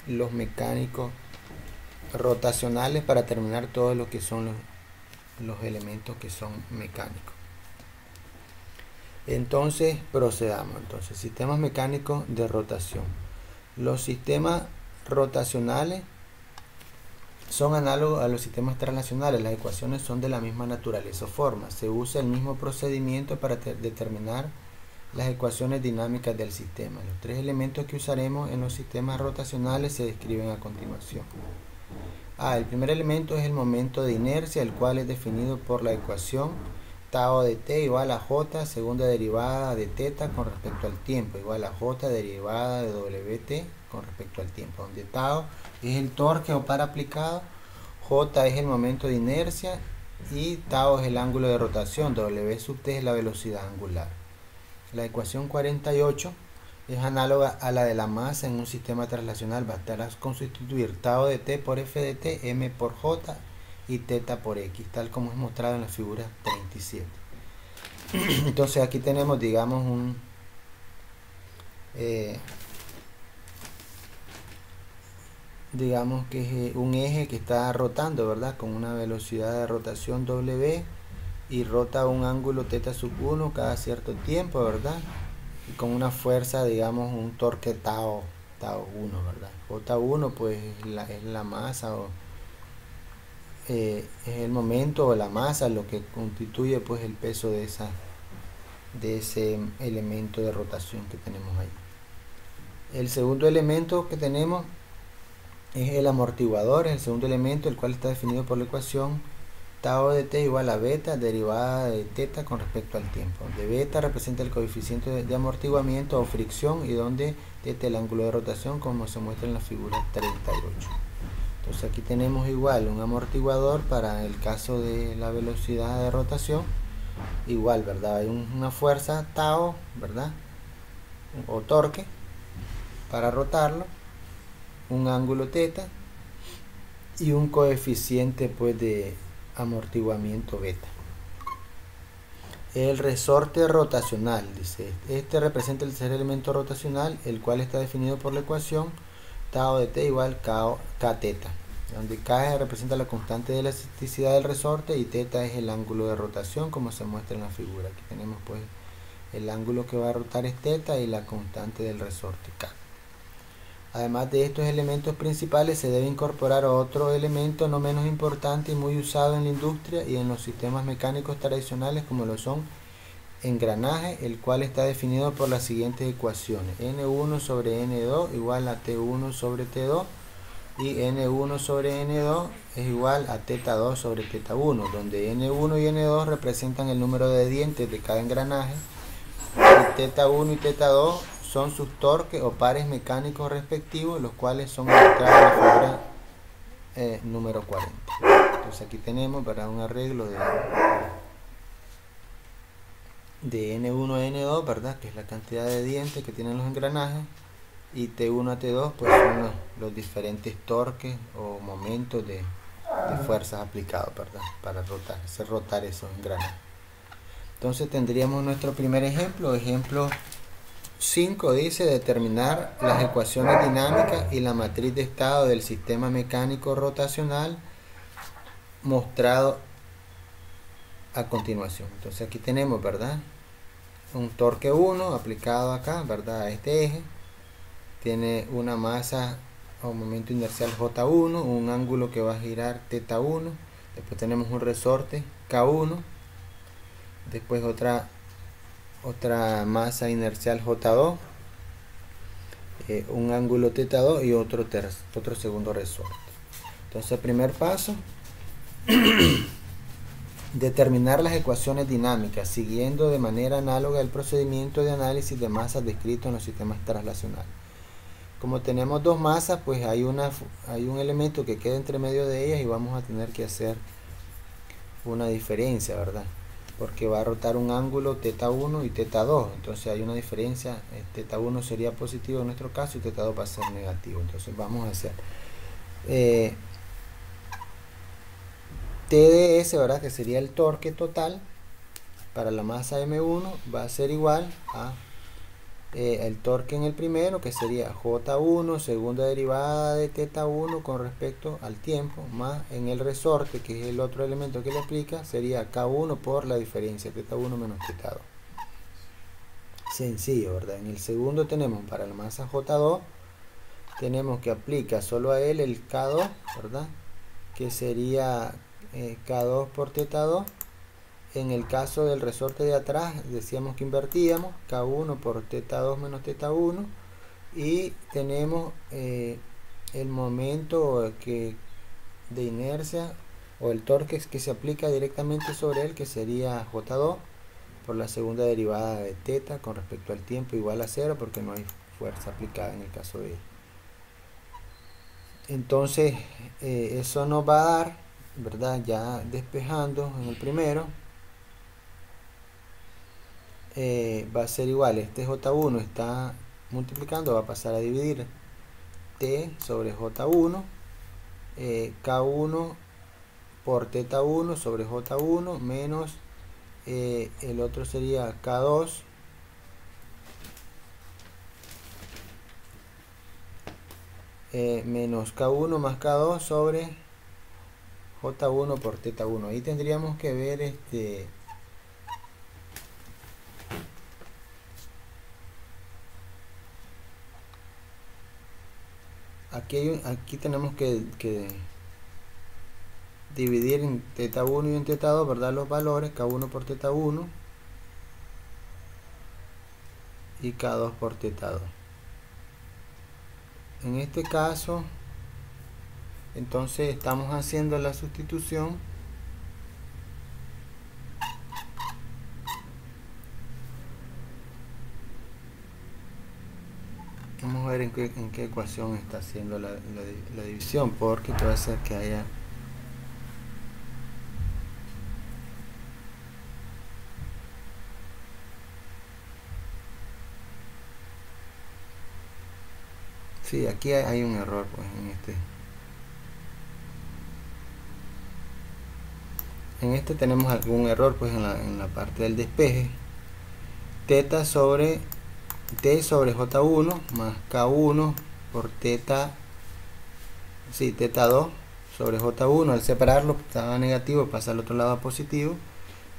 los mecánicos rotacionales para terminar todo lo que son los elementos que son mecánicos. Entonces procedamos. Entonces, sistemas mecánicos de rotación. Los sistemas rotacionales son análogos a los sistemas traslacionales. Las ecuaciones son de la misma naturaleza o forma. Se usa el mismo procedimiento para determinar las ecuaciones dinámicas del sistema. Los tres elementos que usaremos en los sistemas rotacionales se describen a continuación. El primer elemento es el momento de inercia, el cual es definido por la ecuación tau de t igual a j segunda derivada de θ con respecto al tiempo, igual a j derivada de wt con respecto al tiempo, donde tau es el torque o par aplicado, j es el momento de inercia y tau es el ángulo de rotación, w sub t es la velocidad angular. La ecuación 48 es análoga a la de la masa en un sistema traslacional. Bastará con sustituir tau de t por f de t, m por j y θ por x, tal como es mostrado en la figura 37. Entonces aquí tenemos, digamos, digamos que es un eje que está rotando, ¿verdad? Con una velocidad de rotación w y rota un ángulo θ sub 1 cada cierto tiempo, ¿verdad? Y con una fuerza, digamos, un torque tau 1, ¿verdad? J1 pues es la masa es el momento o la masa lo que constituye pues el peso de ese elemento de rotación que tenemos ahí. El segundo elemento que tenemos es el amortiguador, es el segundo elemento, el cual está definido por la ecuación tau de t igual a beta derivada de θ con respecto al tiempo, donde beta representa el coeficiente de amortiguamiento o fricción y donde θ el ángulo de rotación, como se muestra en la figura 38. Entonces aquí tenemos igual un amortiguador para el caso de la velocidad de rotación, igual, ¿verdad? Hay una fuerza tau, ¿verdad? O torque para rotarlo, un ángulo θ y un coeficiente pues de amortiguamiento beta. el resorte rotacional. Dice, este representa el tercer elemento rotacional, el cual está definido por la ecuación tau de t igual k teta, donde k representa la constante de elasticidad del resorte y teta es el ángulo de rotación, como se muestra en la figura. Aquí tenemos pues el ángulo que va a rotar es teta y la constante del resorte k. Además de estos elementos principales, se debe incorporar otro elemento no menos importante y muy usado en la industria y en los sistemas mecánicos tradicionales, como lo son engranaje, el cual está definido por las siguientes ecuaciones: N1 sobre N2 igual a T1 sobre T2 y N1 sobre N2 es igual a θ2 sobre θ1, donde N1 y N2 representan el número de dientes de cada engranaje y θ1 y θ2 son sus torques o pares mecánicos respectivos, los cuales son mostrados en la figura número 40. Entonces aquí tenemos para un arreglo de N1 a N2, ¿verdad? Que es la cantidad de dientes que tienen los engranajes, y T1 a T2 pues son los diferentes torques o momentos de fuerzas aplicados, ¿verdad? Para hacer rotar esos engranajes. Entonces tendríamos nuestro primer ejemplo. Ejemplo 5 dice: determinar las ecuaciones dinámicas y la matriz de estado del sistema mecánico rotacional mostrado a continuación. Entonces aquí tenemos, ¿verdad?, un torque 1 aplicado acá, ¿verdad?, a este eje. Tiene una masa o momento inercial J1, un ángulo que va a girar θ1. Después tenemos un resorte K1. Después otra masa inercial J2, un ángulo θ2 y otro segundo resorte. Entonces el primer paso, determinar las ecuaciones dinámicas siguiendo de manera análoga el procedimiento de análisis de masas descrito en los sistemas traslacionales. Como tenemos dos masas, pues hay un elemento que queda entre medio de ellas y vamos a tener que hacer una diferencia, ¿verdad?, porque va a rotar un ángulo θ1 y θ2, entonces hay una diferencia. θ1 sería positivo en nuestro caso y θ2 va a ser negativo. Entonces vamos a hacer TdS, ¿verdad?, que sería el torque total para la masa M1, va a ser igual a el torque en el primero, que sería J1 segunda derivada de θ1 con respecto al tiempo, más en el resorte, que es el otro elemento que le aplica, sería K1 por la diferencia θ1 menos θ2. Sencillo, ¿verdad? En el segundo tenemos para la masa J2, tenemos que aplica solo a él el K2, ¿verdad?, que sería K2 por θ2. En el caso del resorte de atrás decíamos que invertíamos K1 por θ2 menos θ1, y tenemos el momento de inercia o el torque que se aplica directamente sobre él, que sería J2 por la segunda derivada de θ con respecto al tiempo igual a 0, porque no hay fuerza aplicada en el caso de él. Entonces eso nos va a dar, ¿verdad?, ya despejando en el primero, va a ser igual, este J1 está multiplicando, va a pasar a dividir T sobre J1, K1 por θ1 sobre J1 menos el otro sería K2 menos K1 más K2 sobre J1 por θ1. Ahí tendríamos que ver aquí tenemos que dividir en θ1 y en θ2, ¿verdad?, los valores, K1 por θ1 y K2 por θ2. En este caso, entonces estamos haciendo la sustitución Vamos a ver en qué ecuación está haciendo la división, porque puede ser que haya sí, aquí hay un error pues en este tenemos algún error pues en la parte del despeje. Teta sobre T sobre J1 más K1 por teta, sí, teta 2 sobre J1. Al separarlo estaba negativo, pasa al otro lado a positivo,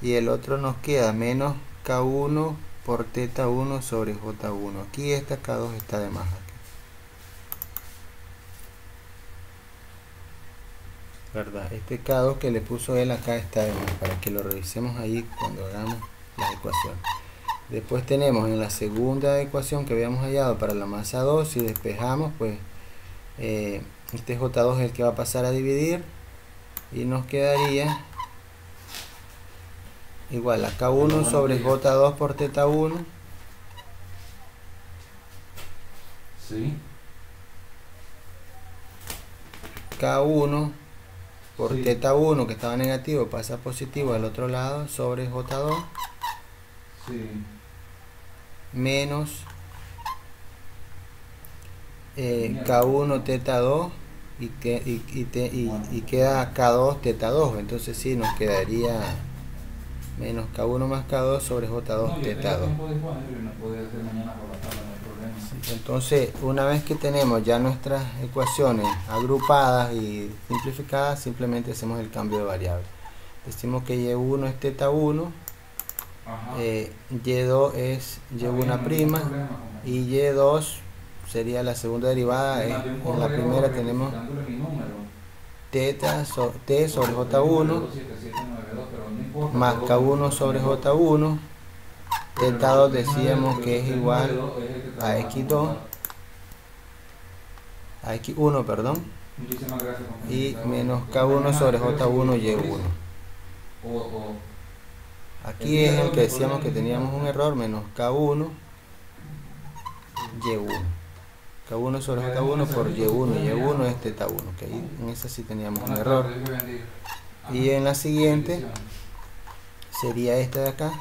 y el otro nos queda menos K1 por teta 1 sobre J1. Aquí esta K2 está de más aquí, ¿verdad? Este K2 que le puso él acá está de más, para que lo revisemos ahí cuando hagamos las ecuaciones. Después tenemos en la segunda ecuación que habíamos hallado para la masa 2, si despejamos, pues este J2 es el que va a pasar a dividir, y nos quedaría igual a K1 sobre J2 por teta 1. Sí. K1 por Sí. teta 1 que estaba negativo pasa a positivo al otro lado sobre J2 Sí. menos K1 teta 2 y queda K2 teta 2. Entonces sí, nos quedaría menos K1 más K2 sobre J2 teta 2. Entonces, una vez que tenemos ya nuestras ecuaciones agrupadas y simplificadas, simplemente hacemos el cambio de variable. Decimos que Y1 es teta 1, Y2 es Y1 prima, y Y2 sería la segunda derivada. En la primera tenemos teta T sobre J1 más K1 sobre J1. Teta 2 decíamos que es igual a X2, a X1, perdón, y menos K1 sobre J1 Y1. Aquí es el que decíamos que teníamos un error, menos K1 Y1. K1 sobre J1 por Y1, y Y1 es teta 1, que ahí en esa sí teníamos un error. Y en la siguiente sería esta de acá.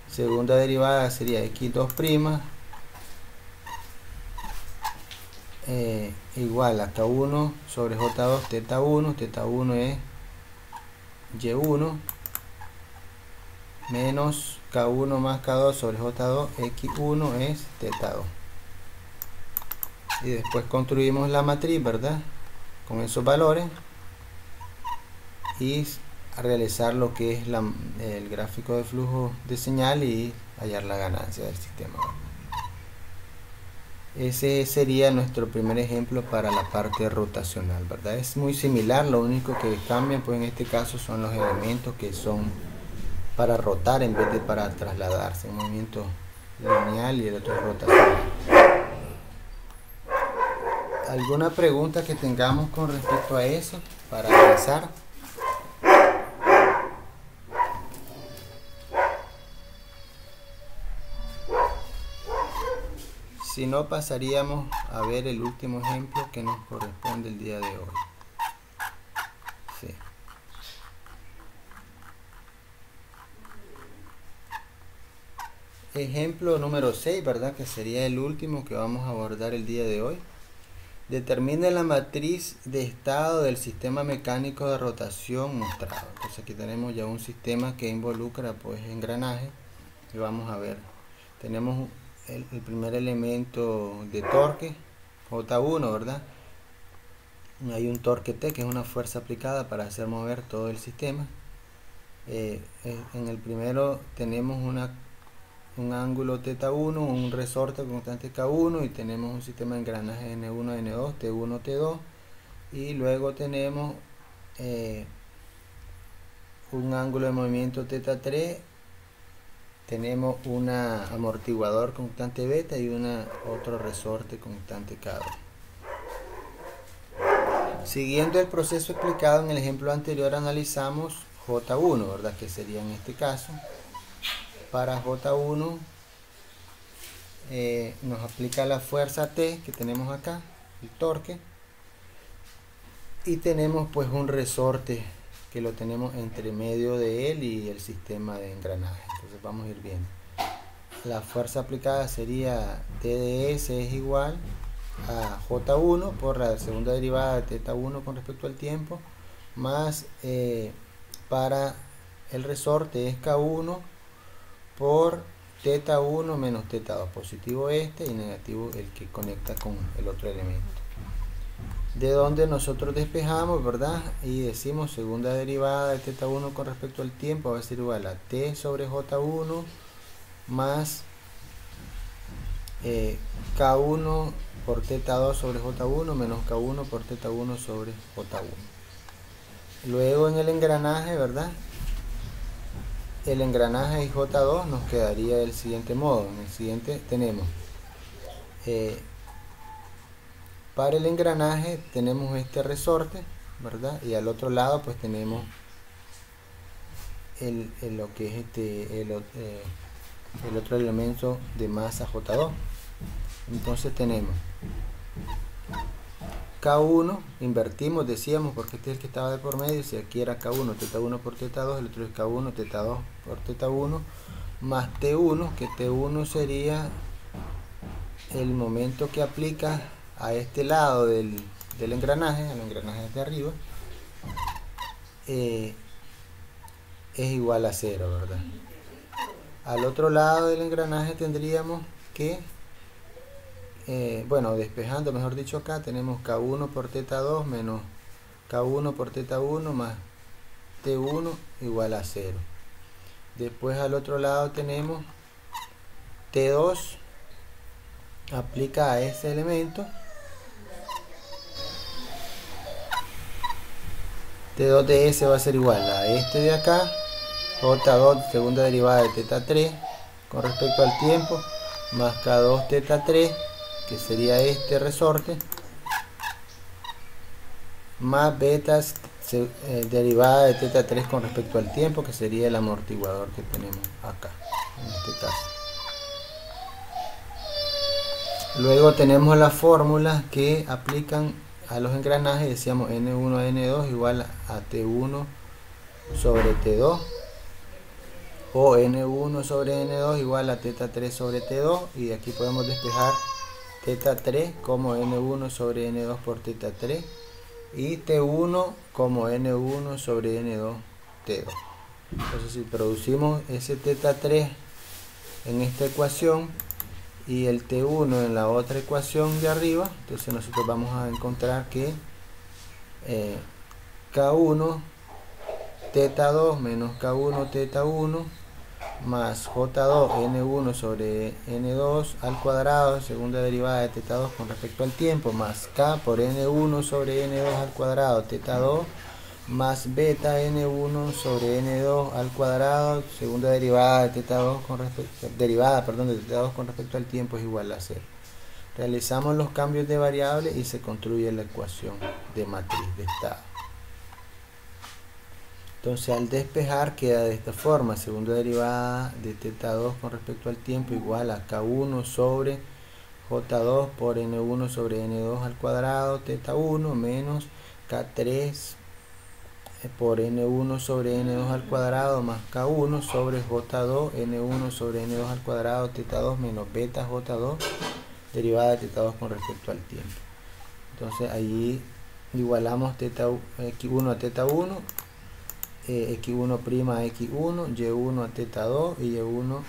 Segunda derivada sería X2 prima igual a K1 sobre J2 teta 1. Teta 1 es Y1 menos K1 más K2 sobre J2. X1 es teta 2. Y después construimos la matriz, ¿verdad? Con esos valores, y a realizar lo que es el gráfico de flujo de señal y hallar la ganancia del sistema. Ese sería nuestro primer ejemplo para la parte rotacional, ¿verdad? Es muy similar, lo único que cambia pues en este caso son los elementos que son para rotar en vez de para trasladarse. Un movimiento lineal y el otro rotacional. ¿Alguna pregunta que tengamos con respecto a eso para avanzar? Si no, pasaríamos a ver el último ejemplo que nos corresponde el día de hoy. Sí. Ejemplo número 6, ¿verdad? Que sería el último que vamos a abordar el día de hoy. Determine la matriz de estado del sistema mecánico de rotación mostrado. Entonces aquí tenemos ya un sistema que involucra pues engranaje, y vamos a ver. Tenemos el primer elemento de torque, J1, ¿verdad? Hay un torque T, que es una fuerza aplicada para hacer mover todo el sistema. En el primero tenemos un ángulo teta 1, un resorte constante K1, y tenemos un sistema de engranaje N1, N2, T1, T2, y luego tenemos un ángulo de movimiento teta 3, tenemos un amortiguador constante beta y otro resorte constante K2. Siguiendo el proceso explicado en el ejemplo anterior, analizamos J1, ¿verdad? Que sería en este caso. Para J1 nos aplica la fuerza T que tenemos acá, el torque, y tenemos pues un resorte que lo tenemos entre medio de él y el sistema de engranaje. Entonces vamos a ir viendo. La fuerza aplicada sería TdS es igual a J1 por la segunda derivada de teta 1 con respecto al tiempo, más para el resorte es K1 por teta 1 menos teta 2, positivo este y negativo el que conecta con el otro elemento. De donde nosotros despejamos, ¿verdad? Y decimos segunda derivada de teta 1 con respecto al tiempo va a ser igual a t sobre j1 más K1 por teta 2 sobre J1 menos K1 por teta 1 sobre J1. Luego en el engranaje, ¿verdad? El engranaje y J2 nos quedaría del siguiente modo. En el siguiente tenemos para el engranaje tenemos este resorte, ¿verdad? Y al otro lado pues tenemos lo que es el otro elemento de masa J2. Entonces tenemos K1, invertimos, decíamos, porque este es el que estaba de por medio. Si aquí era K1, teta 1 por teta 2, el otro es K1, teta 2 por teta 1, más T1, que T1 sería el momento que aplica a este lado del engranaje, al engranaje de arriba, es igual a 0, ¿verdad? Al otro lado del engranaje tendríamos que, bueno, despejando, mejor dicho, acá tenemos K1 por teta 2 menos K1 por teta 1 más T1 igual a 0. Después al otro lado tenemos T2, aplica a ese elemento. T2 de S va a ser igual a este de acá, J2 segunda derivada de teta 3 con respecto al tiempo, más K2 teta 3, que sería este resorte, más betas derivada de teta 3 con respecto al tiempo, que sería el amortiguador que tenemos acá, en este caso. Luego tenemos las fórmulas que aplican a los engranajes. Decíamos N1 a N2 igual a T1 sobre T2, o N1 sobre N2 igual a teta 3 sobre T2, y de aquí podemos despejar teta 3 como N1 sobre N2 por teta 3 y T1 como N1 sobre N2 T2. Entonces si producimos ese teta 3 en esta ecuación y el T1 en la otra ecuación de arriba, entonces nosotros vamos a encontrar que K1 teta 2 menos K1 teta 1 más J2 N1 sobre N2 al cuadrado, segunda derivada de teta 2 con respecto al tiempo, más K por N1 sobre N2 al cuadrado teta 2 más beta N1 sobre N2 al cuadrado, segunda derivada de teta 2 con respecto, de teta 2 con respecto al tiempo es igual a 0. Realizamos los cambios de variable y se construye la ecuación de matriz de estado. Entonces al despejar queda de esta forma: segunda derivada de teta 2 con respecto al tiempo igual a K1 sobre J2 por N1 sobre N2 al cuadrado teta 1 menos K3 por N1 sobre N2 al cuadrado más K1 sobre J2 N1 sobre N2 al cuadrado teta 2 menos beta J2 derivada de teta 2 con respecto al tiempo. Entonces allí igualamos teta x1 a teta 1, x1' a x1, y1 a teta 2 y y1'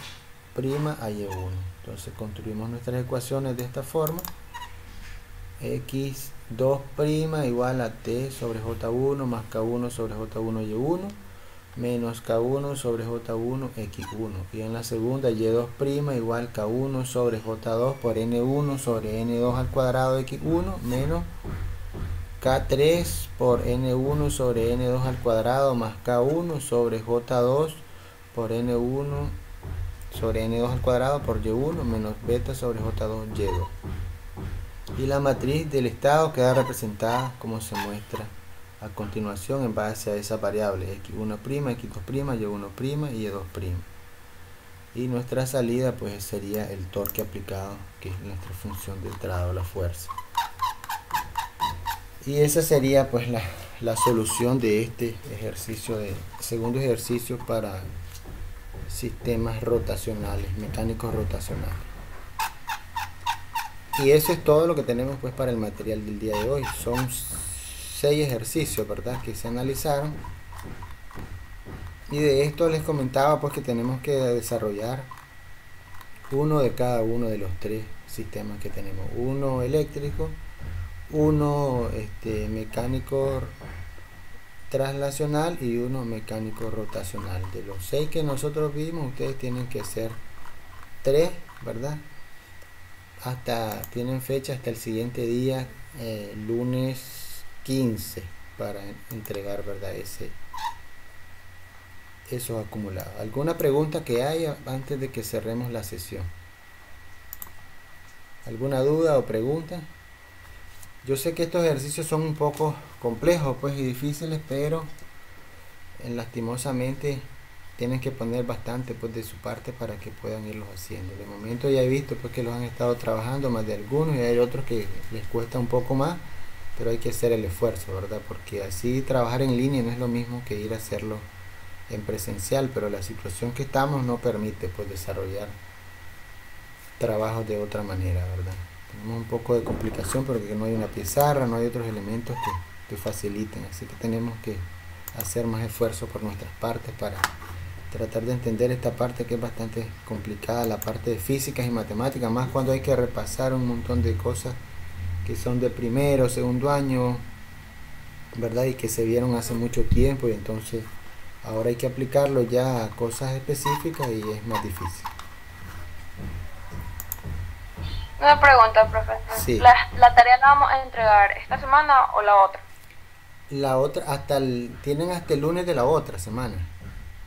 a y1. Entonces construimos nuestras ecuaciones de esta forma: x2' igual a t sobre j1 más k1 sobre j1 y1 menos k1 sobre j1 x1, y en la segunda y2' igual k1 sobre j2 por n1 sobre n2 al cuadrado x1 menos K3 por N1 sobre N2 al cuadrado más K1 sobre J2 por N1 sobre N2 al cuadrado por Y1 menos beta sobre J2 Y2. Y la matriz del estado queda representada como se muestra a continuación en base a esa variable X1', X2', Y1' y Y2'. Y nuestra salida pues sería el torque aplicado, que es nuestra función de entrada o la fuerza. Y esa sería pues la solución de este ejercicio, de segundo ejercicio para sistemas rotacionales, mecánicos rotacionales. Y eso es todo lo que tenemos pues para el material del día de hoy. Son 6 ejercicios, ¿verdad?, que se analizaron. Y de esto les comentaba pues que tenemos que desarrollar uno de cada uno de los tres sistemas que tenemos. Uno eléctrico, uno mecánico traslacional y uno mecánico rotacional. De los 6 que nosotros vimos, ustedes tienen que hacer 3, ¿verdad? Tienen fecha hasta el siguiente día, lunes 15, para entregar, ¿verdad? Esos acumulados. ¿Alguna pregunta que haya antes de que cerremos la sesión? ¿Alguna duda o pregunta? Yo sé que estos ejercicios son un poco complejos pues y difíciles, pero lastimosamente tienen que poner bastante pues de su parte para que puedan irlos haciendo. De momento ya he visto pues que los han estado trabajando más de algunos y hay otros que les cuesta un poco más, pero hay que hacer el esfuerzo, ¿verdad? Porque así trabajar en línea no es lo mismo que ir a hacerlo en presencial, pero la situación que estamos no permite pues desarrollar trabajos de otra manera, ¿verdad? Tenemos un poco de complicación porque no hay una pizarra, no hay otros elementos que faciliten, así que tenemos que hacer más esfuerzo por nuestras partes para tratar de entender esta parte que es bastante complicada, la parte de físicas y matemáticas, más cuando hay que repasar un montón de cosas que son de primero, segundo año, ¿verdad? Y que se vieron hace mucho tiempo y entonces ahora hay que aplicarlo ya a cosas específicas y es más difícil. Una pregunta, profesor. Sí. ¿La tarea la vamos a entregar esta semana o la otra? La otra, tienen hasta el lunes de la otra semana.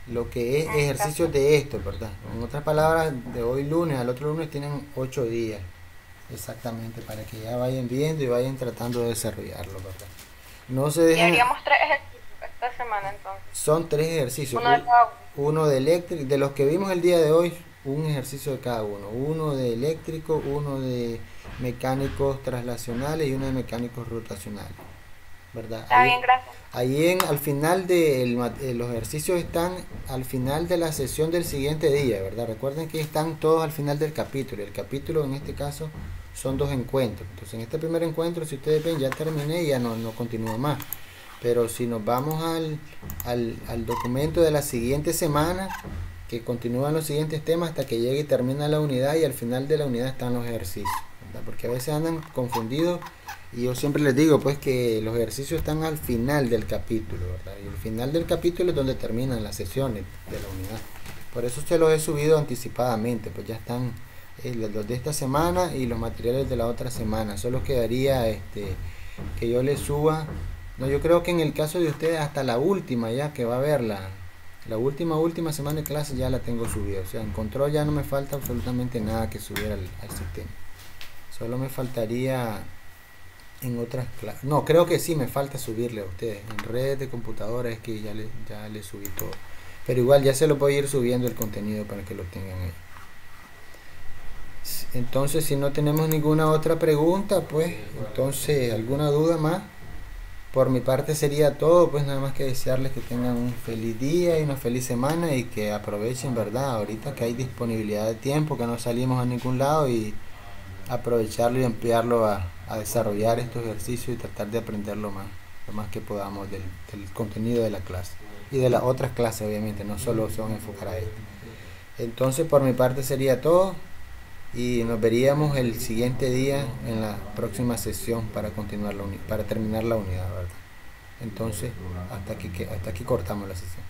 Lo que es ejercicios de esto, ¿verdad? En otras palabras, de hoy lunes al otro lunes tienen 8 días. Exactamente, para que ya vayan viendo y vayan tratando de desarrollarlo, ¿verdad? No se Y dejen. haríamos 3 ejercicios esta semana entonces. Son 3 ejercicios. Uno de cada uno. Uno de eléctrico, de los que vimos el día de hoy, un ejercicio de cada uno. Uno de eléctrico, uno de mecánicos traslacionales y uno de mecánicos rotacionales, ¿verdad? Está bien, gracias. Ahí al final los ejercicios están al final de la sesión del siguiente día, ¿verdad? Recuerden que están todos al final del capítulo. El capítulo en este caso son 2 encuentros. Entonces en este primer encuentro, si ustedes ven, ya terminé y ya no continúo más. Pero si nos vamos al documento de la siguiente semana, que continúan los siguientes temas hasta que llegue y termina la unidad, y al final de la unidad están los ejercicios, ¿verdad? Porque a veces andan confundidos y yo siempre les digo pues que los ejercicios están al final del capítulo, ¿verdad? Y el final del capítulo es donde terminan las sesiones de la unidad. Por eso se los he subido anticipadamente, pues ya están los de esta semana y los materiales de la otra semana. Solo quedaría que yo les suba. No, yo creo que en el caso de ustedes hasta la última ya que va a haber la última semana de clase ya la tengo subida. O sea, en control ya no me falta absolutamente nada que subir al sistema. Solo me faltaría en otras clases. No, creo que sí me falta subirle a ustedes. En redes de computadora es que ya le subí todo. Pero igual ya se lo voy a ir subiendo el contenido para que lo tengan ahí. Entonces, si no tenemos ninguna otra pregunta, pues, entonces, ¿alguna duda más? Por mi parte sería todo, pues nada más que desearles que tengan un feliz día y una feliz semana y que aprovechen, ¿verdad? Ahorita que hay disponibilidad de tiempo, que no salimos a ningún lado, y aprovecharlo y emplearlo a desarrollar estos ejercicios y tratar de aprender lo más que podamos del contenido de la clase y de las otras clases, obviamente, no solo se van a enfocar a esto. Entonces, por mi parte sería todo. Y nos veríamos el siguiente día en la próxima sesión para continuar para terminar la unidad, ¿verdad? Entonces, hasta aquí cortamos la sesión.